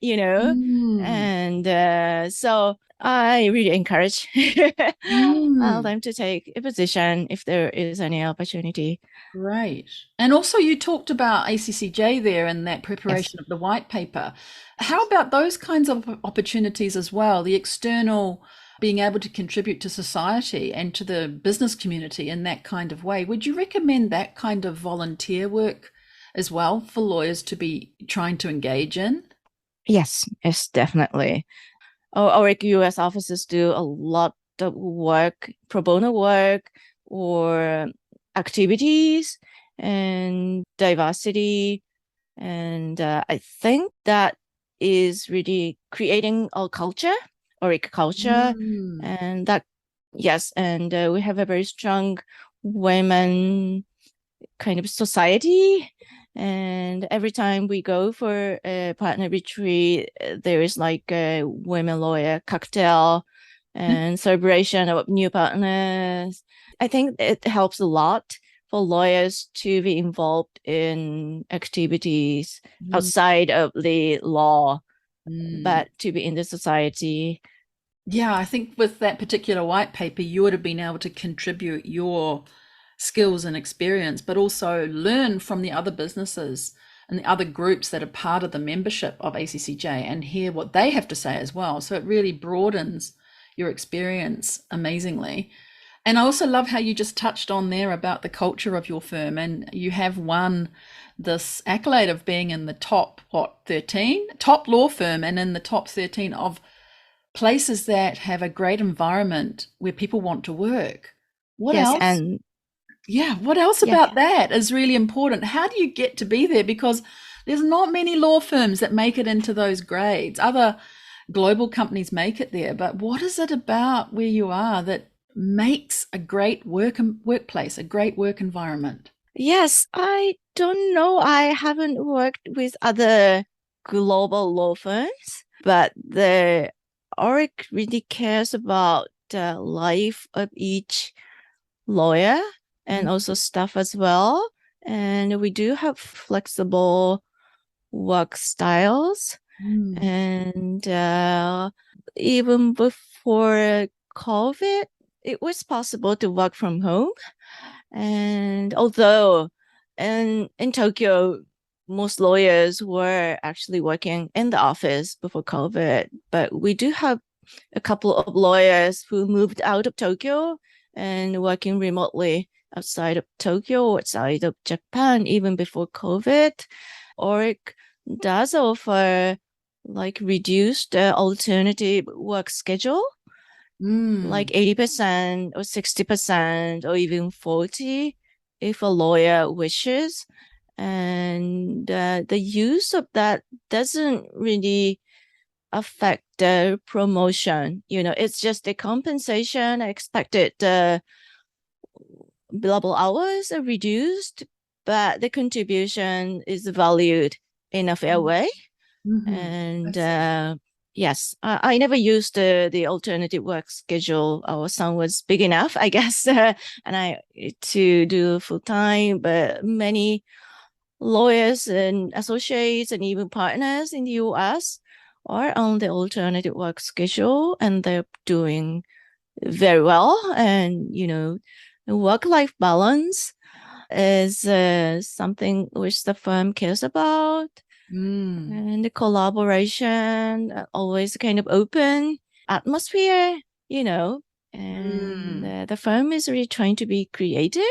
and so I really encourage them to take a position if there is any opportunity. Great. And also you talked about ACCJ there and that preparation of the white paper. How about those kinds of opportunities as well, the external being able to contribute to society and to the business community in that kind of way? Would you recommend that kind of volunteer work as well for lawyers to be trying to engage in? Yes, definitely. Our US offices do a lot of work, pro bono work, or activities and diversity. And I think that is really creating a culture, Orrick culture. Mm. And that, yes, and we have a very strong women kind of society. And every time we go for a partner retreat, there is like a women lawyer cocktail and celebration of new partners. I think it helps a lot for lawyers to be involved in activities Mm. outside of the law, Mm. but to be in the society. Yeah, I think with that particular white paper, you would have been able to contribute your skills and experience, but also learn from the other businesses and the other groups that are part of the membership of ACCJ and hear what they have to say as well. So it really broadens your experience amazingly. And I also love how you just touched on there about the culture of your firm, and you have won this accolade of being in the top, what, 13? Top law firm and in the top 13 of places that have a great environment where people want to work. What Yes, else? and Yeah, what else yeah. about that is really important? How do you get to be there? Because there's not many law firms that make it into those grades. Other global companies make it there, but what is it about where you are that makes a great workplace, a great work environment? Yes, I don't know. I haven't worked with other global law firms, but the Orrick really cares about the life of each lawyer and also staff as well. And we do have flexible work styles. Mm. And even before COVID, it was possible to work from home. And although in Tokyo, most lawyers were actually working in the office before COVID, but we do have a couple of lawyers who moved out of Tokyo and working remotely outside of Tokyo or outside of Japan even before COVID. Orrick does offer like reduced alternative work schedule, like 80% or 60% or even 40 if a lawyer wishes. And the use of that doesn't really affect the promotion. It's just the compensation expected. Billable hours are reduced, but the contribution is valued in a fair way. Mm-hmm. And yes, I never used the alternative work schedule. Our son was big enough, I guess, and I to do full time. But many lawyers and associates and even partners in the US are on the alternative work schedule, and they're doing very well. And work-life balance is something which the firm cares about. And the collaboration, always kind of open atmosphere, and the firm is really trying to be creative.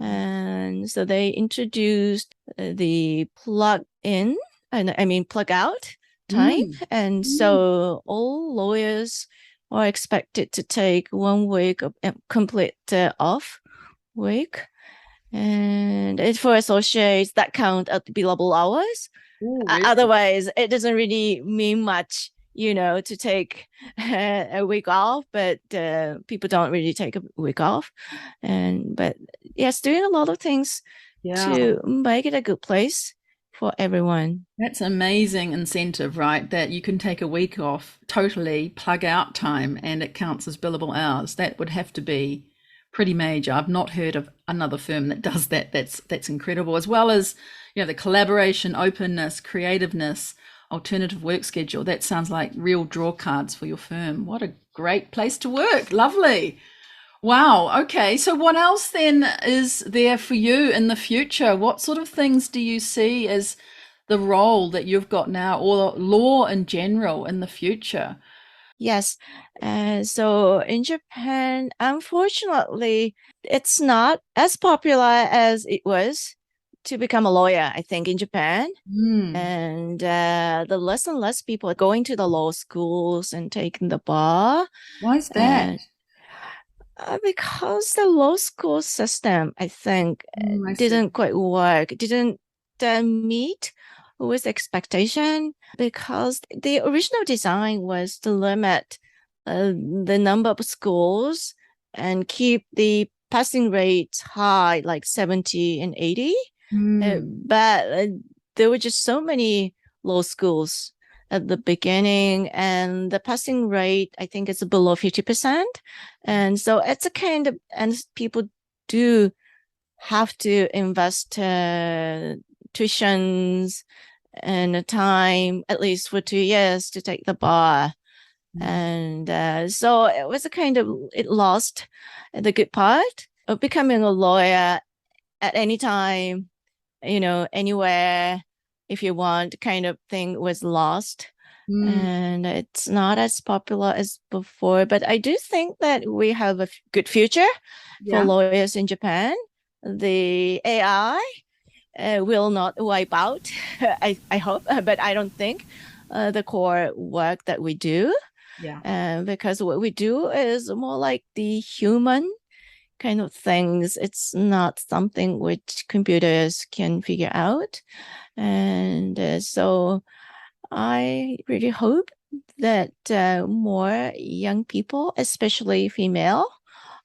And so they introduced the plug in, I mean, plug out time. And so all lawyers are expected to take 1 week of complete off week. And it's for associates that count at billable hours. Ooh, really? Otherwise, it doesn't really mean much, to take a week off, but people don't really take a week off. But yes, doing a lot of things to make it a good place for everyone. That's amazing incentive, right? That you can take a week off, totally plug out time, and it counts as billable hours. That would have to be pretty major. I've not heard of another firm that does that. That's incredible. As well as, the collaboration, openness, creativeness, alternative work schedule. That sounds like real draw cards for your firm. What a great place to work. Lovely. Wow. Okay. So what else then is there for you in the future? What sort of things do you see as the role that you've got now, or law in general in the future? Yes. So in Japan, unfortunately, it's not as popular as it was to become a lawyer, I think, in Japan. And the less and less people are going to the law schools and taking the bar. Why is that? Because the law school system, I think, I see. didn't quite work, didn't meet with expectation, because the original design was to limit the number of schools and keep the passing rates high, like 70 and 80. But there were just so many law schools at the beginning, and the passing rate, I think, is below 50%. And so it's a kind of, and people do have to invest tuitions and time, at least for 2 years, to take the bar. And so it was a kind of, it lost the good part of becoming a lawyer at any time, anywhere, if you want, kind of thing was lost. And it's not as popular as before. But I do think that we have a good future for lawyers in Japan. The AI will not wipe out, I hope, but I don't think the core work that we do. Because what we do is more like the human kind of things. It's not something which computers can figure out. And so I really hope that more young people, especially female,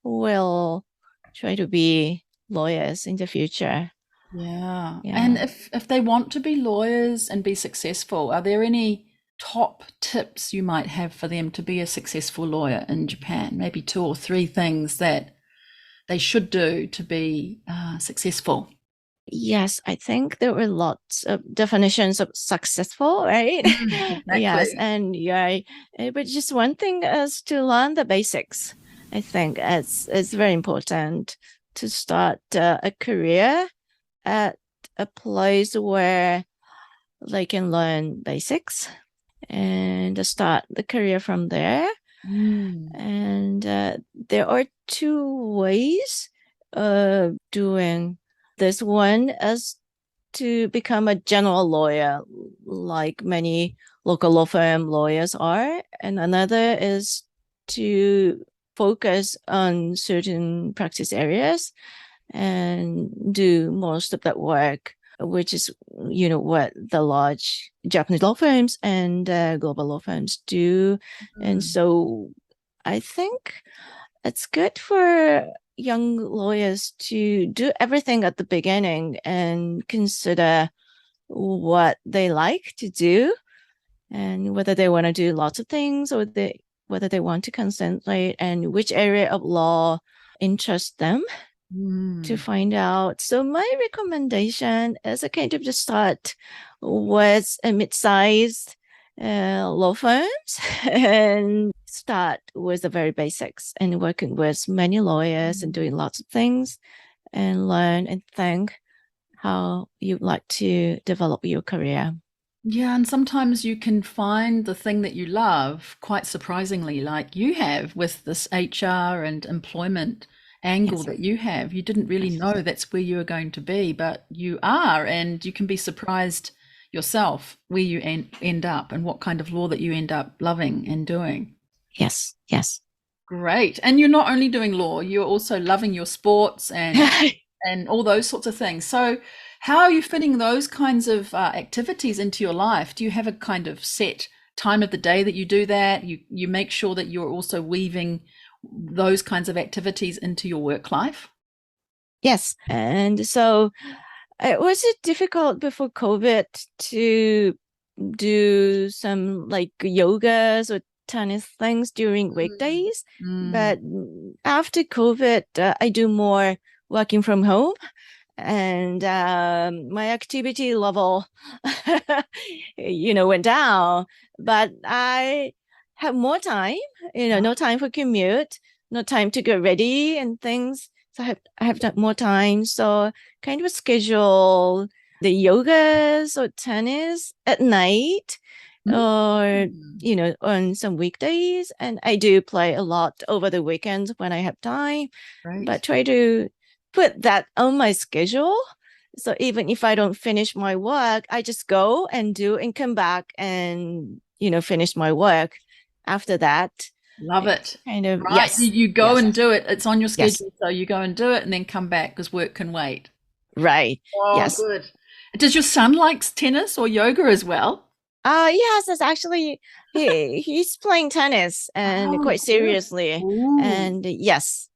will try to be lawyers in the future. Yeah. And if they want to be lawyers and be successful, are there any top tips you might have for them to be a successful lawyer in Japan? Maybe 2 or 3 things that they should do to be successful. Yes, I think there were lots of definitions of successful, right? Exactly. Yes, and but just one thing is to learn the basics. I think it's very important to start a career at a place where they can learn basics and start the career from there. And there are 2 ways of doing this. One is to become a general lawyer, like many local law firm lawyers are. And another is to focus on certain practice areas and do most of that work, which is, what the large Japanese law firms and global law firms do. And so I think it's good for young lawyers to do everything at the beginning and consider what they like to do and whether they want to do lots of things or whether they want to concentrate and which area of law interests them to find out. So my recommendation is a kind of just start with a mid-sized law firms and start with the very basics and working with many lawyers and doing lots of things and learn and think how you'd like to develop your career. Yeah, and sometimes you can find the thing that you love quite surprisingly, like you have with this HR and employment angle that you have. You didn't really know that's where you were going to be, but you are, and you can be surprised yourself where you end up and what kind of law that you end up loving and doing. Yes. Great. And you're not only doing law, you're also loving your sports and all those sorts of things. So how are you fitting those kinds of activities into your life? Do you have a kind of set time of the day that you do that? You make sure that you're also weaving those kinds of activities into your work life? Yes. And so it was difficult before COVID to do some like yogas or tennis things during weekdays. But after COVID, I do more working from home, and my activity level, went down. But I have more time, no time for commute, no time to get ready and things. So I have more time. So kind of schedule the yogas or tennis at night or, on some weekdays. And I do play a lot over the weekends when I have time, but try to put that on my schedule. So even if I don't finish my work, I just go and do and come back and, finish my work after that. Love It's it. kind of, Right. yes, You go yes, and do it. It's on your yes, schedule. So you go and do it and then come back because work can wait. right, Oh, yes. good. Does your son likes tennis or yoga as well? Yes, it's actually he's playing tennis and Oh, quite good. seriously. Ooh, And yes,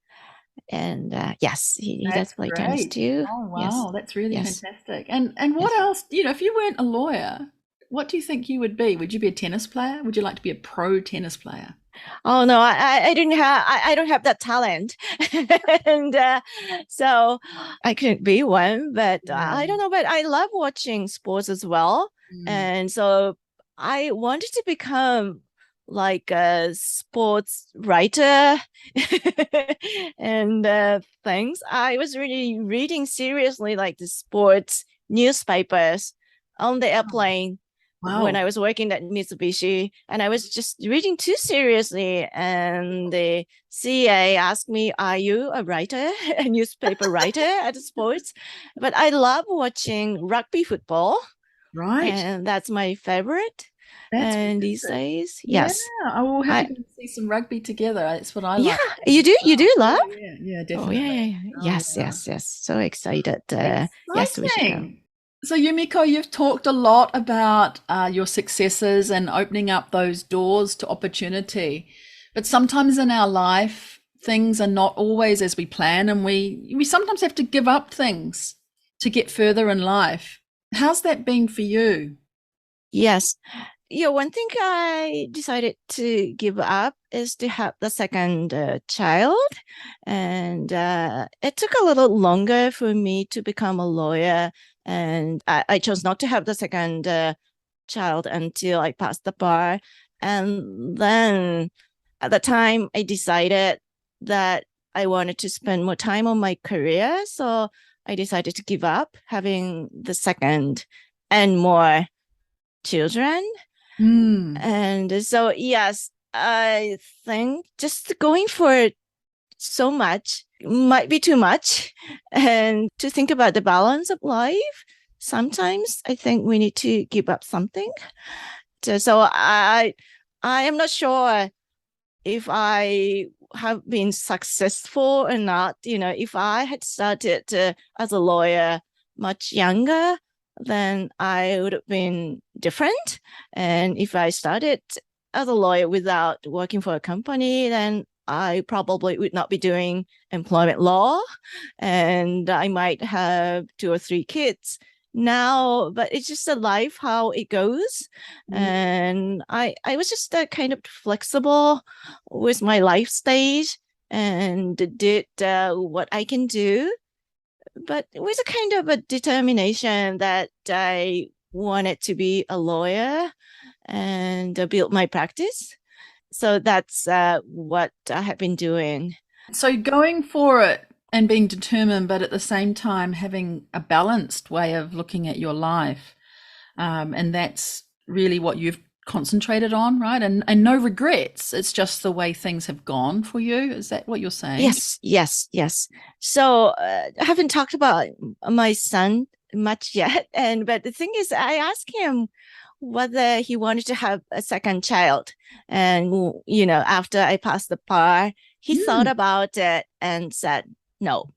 and yes, he does that's play tennis great. too. Oh, Yes, wow. That's really yes, fantastic. And what yes. else, if you weren't a lawyer, what do you think you would be? Would you be a tennis player? Would you like to be a pro tennis player? Oh no, I didn't have I don't have that talent, and so I couldn't be one. But Yeah. I don't know. But I love watching sports as well, Mm. and so I wanted to become like a sports writer and things. I was really reading seriously like the sports newspapers on the airplane when Wow. I was working at Mitsubishi, and I was just reading too seriously. And the CA asked me, "Are you a writer, a newspaper writer at sports?" But I love watching rugby football, Right. and that's my favorite. That's And these fantastic. days, Yeah, yes, I will have to I go and see some rugby together. That's what I yeah, like. you do love. Yeah, yeah, yeah, Oh yeah, definitely. yeah, yeah. Oh, Yes, yeah. yes, yes. So excited. Yes, we should go. Exciting. So, Yumiko, you've talked a lot about your successes and opening up those doors to opportunity. But sometimes in our life, things are not always as we plan, and we sometimes have to give up things to get further in life. How's that been for you? Yes. Yeah, one thing I decided to give up is to have the second child. And it took a little longer for me to become a lawyer. And I chose not to have the second child until I passed the bar. And then at the time, I decided that I wanted to spend more time on my career. So I decided to give up having the second and more children. Mm. And so, yes, I think just going for so much might be too much. And to think about the balance of life, sometimes I think we need to give up something. So I am not sure if I have been successful or not. If I had started as a lawyer much younger, then I would have been different. And if I started as a lawyer without working for a company, then I probably would not be doing employment law, and I might have 2 or 3 kids now. But it's just a life how it goes. And I was just kind of flexible with my life stage and did what I can do, but with a kind of a determination that I wanted to be a lawyer and build my practice. So that's what I have been doing. So going for it and being determined, but at the same time having a balanced way of looking at your life. And that's really what you've concentrated on, right? And no regrets. It's just the way things have gone for you. Is that what you're saying? Yes, yes, yes. So I haven't talked about my son much yet, but the thing is, I asked him whether he wanted to have a second child, and after I passed the bar, he thought Mm. about it and said no.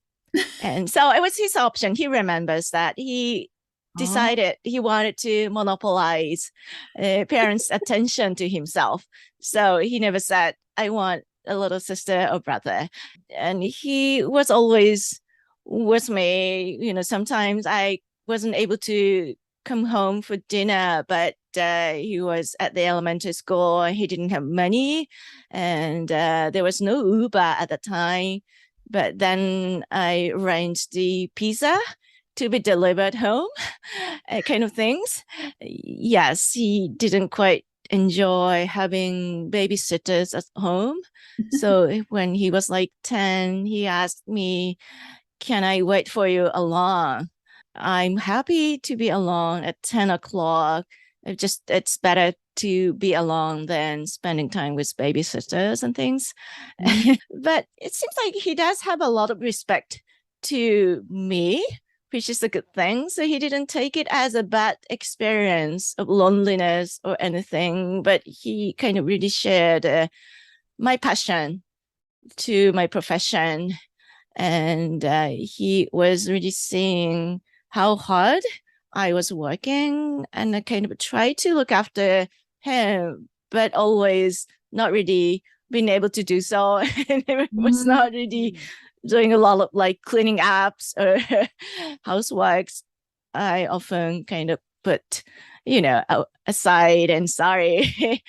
And so it was his option. He remembers that he Oh, decided he wanted to monopolize parents' attention to himself. So he never said, "I want a little sister or brother." And he was always with me. Sometimes I wasn't able to come home for dinner, but he was at the elementary school. He didn't have money, and there was no Uber at the time. But then I arranged the pizza to be delivered home, kind of things. Yes, he didn't quite enjoy having babysitters at home. So when he was like 10, he asked me, "Can I wait for you alone?" I'm happy to be alone at 10 o'clock. It's better to be alone than spending time with babysitters and things. mm, But it seems like he does have a lot of respect to me, which is a good thing. So he didn't take it as a bad experience of loneliness or anything, but he kind of really shared my passion to my profession. And he was really seeing how hard I was working, and I kind of tried to look after him, but always not really being able to do so. And it was not really doing a lot of like cleaning apps or houseworks. I often kind of put, aside and sorry.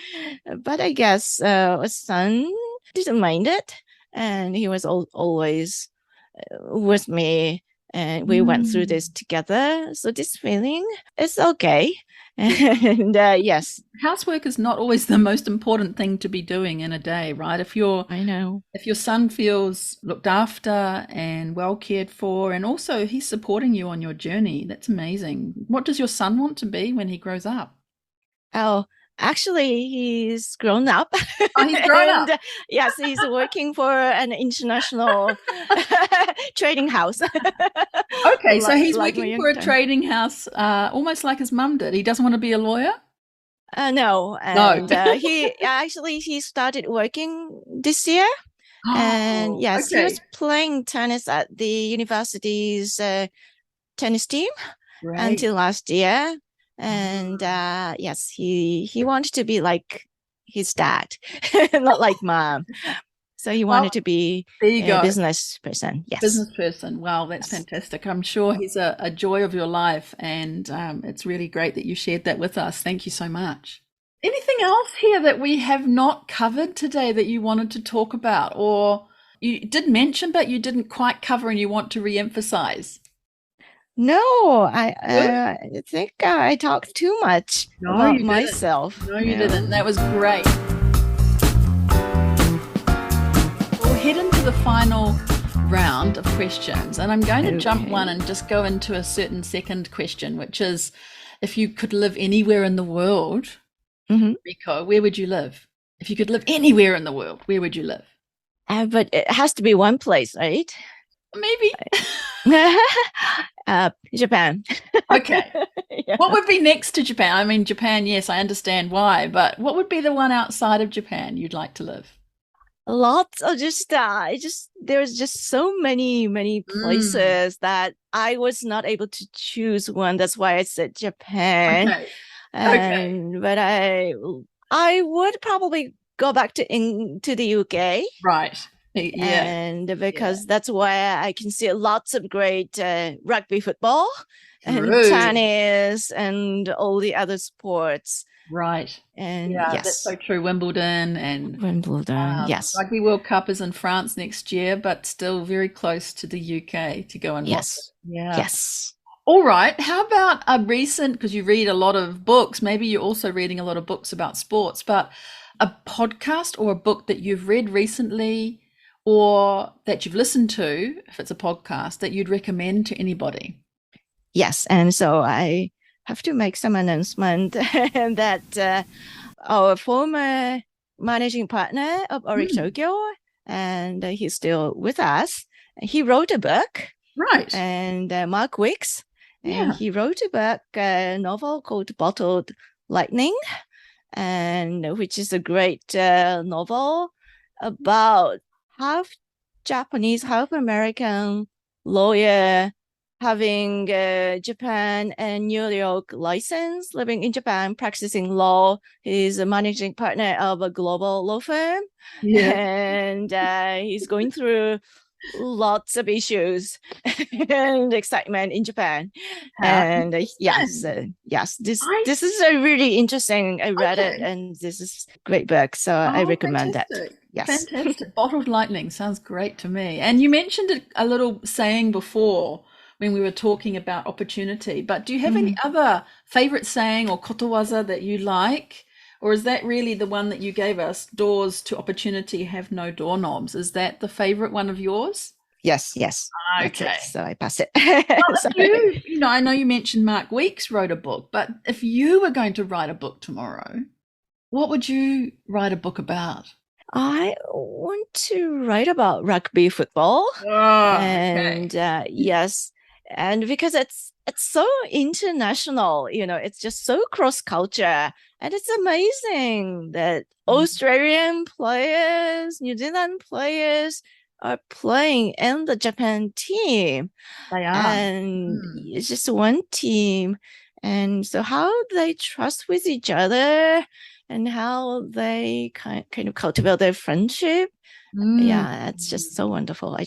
But I guess a son didn't mind it. And he was always with me, and we went through this together. So this feeling is okay. And yes, housework is not always the most important thing to be doing in a day, right? I know. If your son feels looked after and well cared for, and also he's supporting you on your journey, that's amazing. What does your son want to be when he grows up? Oh, actually, he's grown up. Oh, he's grown up. Yes, he's working for an international trading house. Okay, so he's working for a trading house, almost like his mum did. He doesn't want to be a lawyer? No. And he started working this year. And yes, he was playing tennis at the university's tennis team until last year. And yes, he wanted to be like his dad, not like mom. So he wanted to be a business person. Yes. Business person. Wow, that's fantastic. I'm sure he's a joy of your life, and it's really great that you shared that with us. Thank you so much. Anything else here that we have not covered today that you wanted to talk about, or you did mention but you didn't quite cover and you want to re-emphasize? No, I think I talked too much about myself. No, you didn't. That was great. We'll head into the final round of questions, and I'm going to jump one and just go into a certain second question, which is, if you could live anywhere in the world, Rico, where would you live? If you could live anywhere in the world, where would you live? But it has to be one place, right? Maybe. Japan. Okay. Yeah. What would be next to Japan? I mean, Japan, yes, I understand why, but what would be the one outside of Japan you'd like to live? Lots of there's just so many places that I was not able to choose one. That's why I said Japan. Okay. But I would probably go back to the UK. Right. Yeah. And because that's where I can see lots of great rugby, football, and tennis, and all the other sports. Right. And yes, that's so true. Wimbledon. Yes. Rugby World Cup is in France next year, but still very close to the UK to go and watch it. Yeah. Yes. All right. How about a recent, because you read a lot of books, maybe you're also reading a lot of books about sports, but a podcast or a book that you've read recently or that you've listened to, if it's a podcast, that you'd recommend to anybody? Yes. And so I have to make some announcement that our former managing partner of Orrick Tokyo, and he's still with us, he wrote a book. Right. And Mark Wicks. And he wrote a book, a novel called Bottled Lightning, and which is a great novel about half Japanese, half American lawyer having Japan and New York license, living in Japan, practicing law. He's a managing partner of a global law firm. Yeah. And he's going through lots of issues and excitement in Japan. And yes, this is a really interesting. I read it, and this is a great book, so I recommend that. Yes, fantastic. Bottled Lightning sounds great to me. And you mentioned a little saying before when we were talking about opportunity, but do you have any other favorite saying or kotowaza that you like? Or is that really the one that you gave us? Doors to opportunity have no doorknobs. Is that the favorite one of yours? Yes. Okay. So I pass it. Well, I know you mentioned Mark Weeks wrote a book, but if you were going to write a book tomorrow, what would you write a book about? I want to write about rugby, football. And yes. And because it's so international, it's just so cross culture, and it's amazing that Australian players, New Zealand players are playing in the Japan team. They are. And it's just one team. And so how they trust with each other and how they kind of cultivate their friendship. Yeah, it's just so wonderful.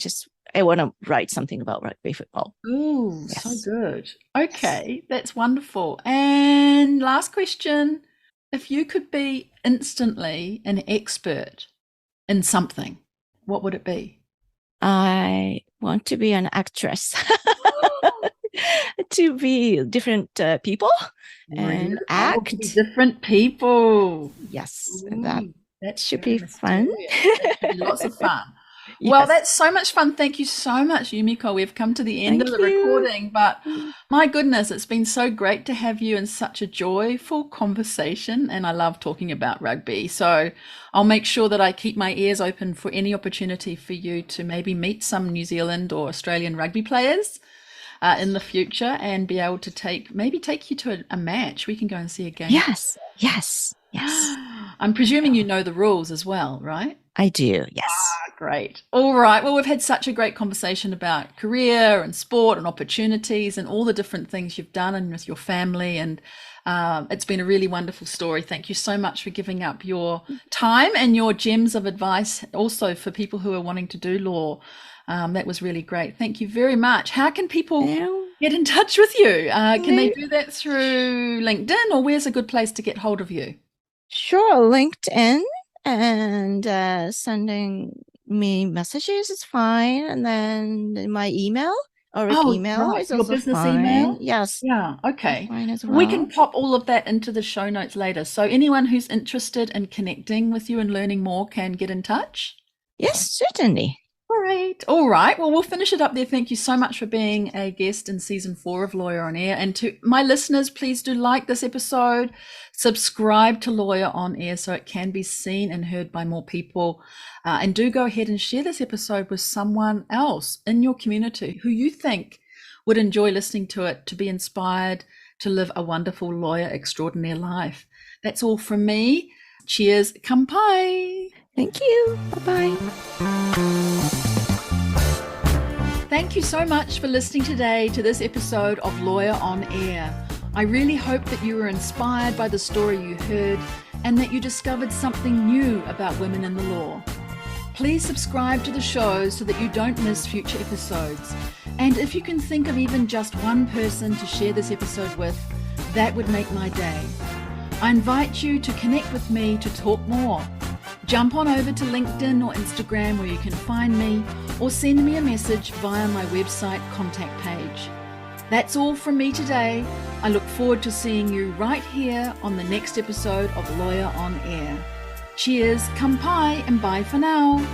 I want to write something about rugby football. Ooh, yes. So good. Okay, yes. That's wonderful. And last question. If you could be instantly an expert in something, what would it be? I want to be an actress. To be different people and act. Different people. Yes, that should be fun. That should be lots of fun. Yes. Well, that's so much fun. Thank you so much, Yumiko. We've come to the end of the recording, but my goodness, it's been so great to have you in such a joyful conversation, and I love talking about rugby. So I'll make sure that I keep my ears open for any opportunity for you to maybe meet some New Zealand or Australian rugby players in the future and be able to take you to a match. We can go and see a game. Yes. I'm presuming you know the rules as well, right? I do, yes. Great. All right. Well, we've had such a great conversation about career and sport and opportunities and all the different things you've done and with your family. And it's been a really wonderful story. Thank you so much for giving up your time and your gems of advice also for people who are wanting to do law. That was really great. Thank you very much. How can people get in touch with you? Can they do that through LinkedIn, or where's a good place to get hold of you? Sure, LinkedIn, and sending me messages is fine. And then my email, Orrick email is also your business fine. Email? Yes. Yeah, okay. Fine as well. We can pop all of that into the show notes later. So anyone who's interested in connecting with you and learning more can get in touch? Yes, certainly. Great. All right. Well, we'll finish it up there. Thank you so much for being a guest in season 4 of Lawyer on Air. And to my listeners, please do like this episode, subscribe to Lawyer on Air so it can be seen and heard by more people. And do go ahead and share this episode with someone else in your community who you think would enjoy listening to it, to be inspired to live a wonderful lawyer extraordinaire life. That's all from me. Cheers. Kampai. Thank you. Bye-bye. Thank you so much for listening today to this episode of Lawyer on Air. I really hope that you were inspired by the story you heard and that you discovered something new about women in the law. Please subscribe to the show so that you don't miss future episodes. And if you can think of even just one person to share this episode with, that would make my day. I invite you to connect with me to talk more. Jump on over to LinkedIn or Instagram where you can find me, or send me a message via my website contact page. That's all from me today. I look forward to seeing you right here on the next episode of Lawyer on Air. Cheers, kampai, and bye for now.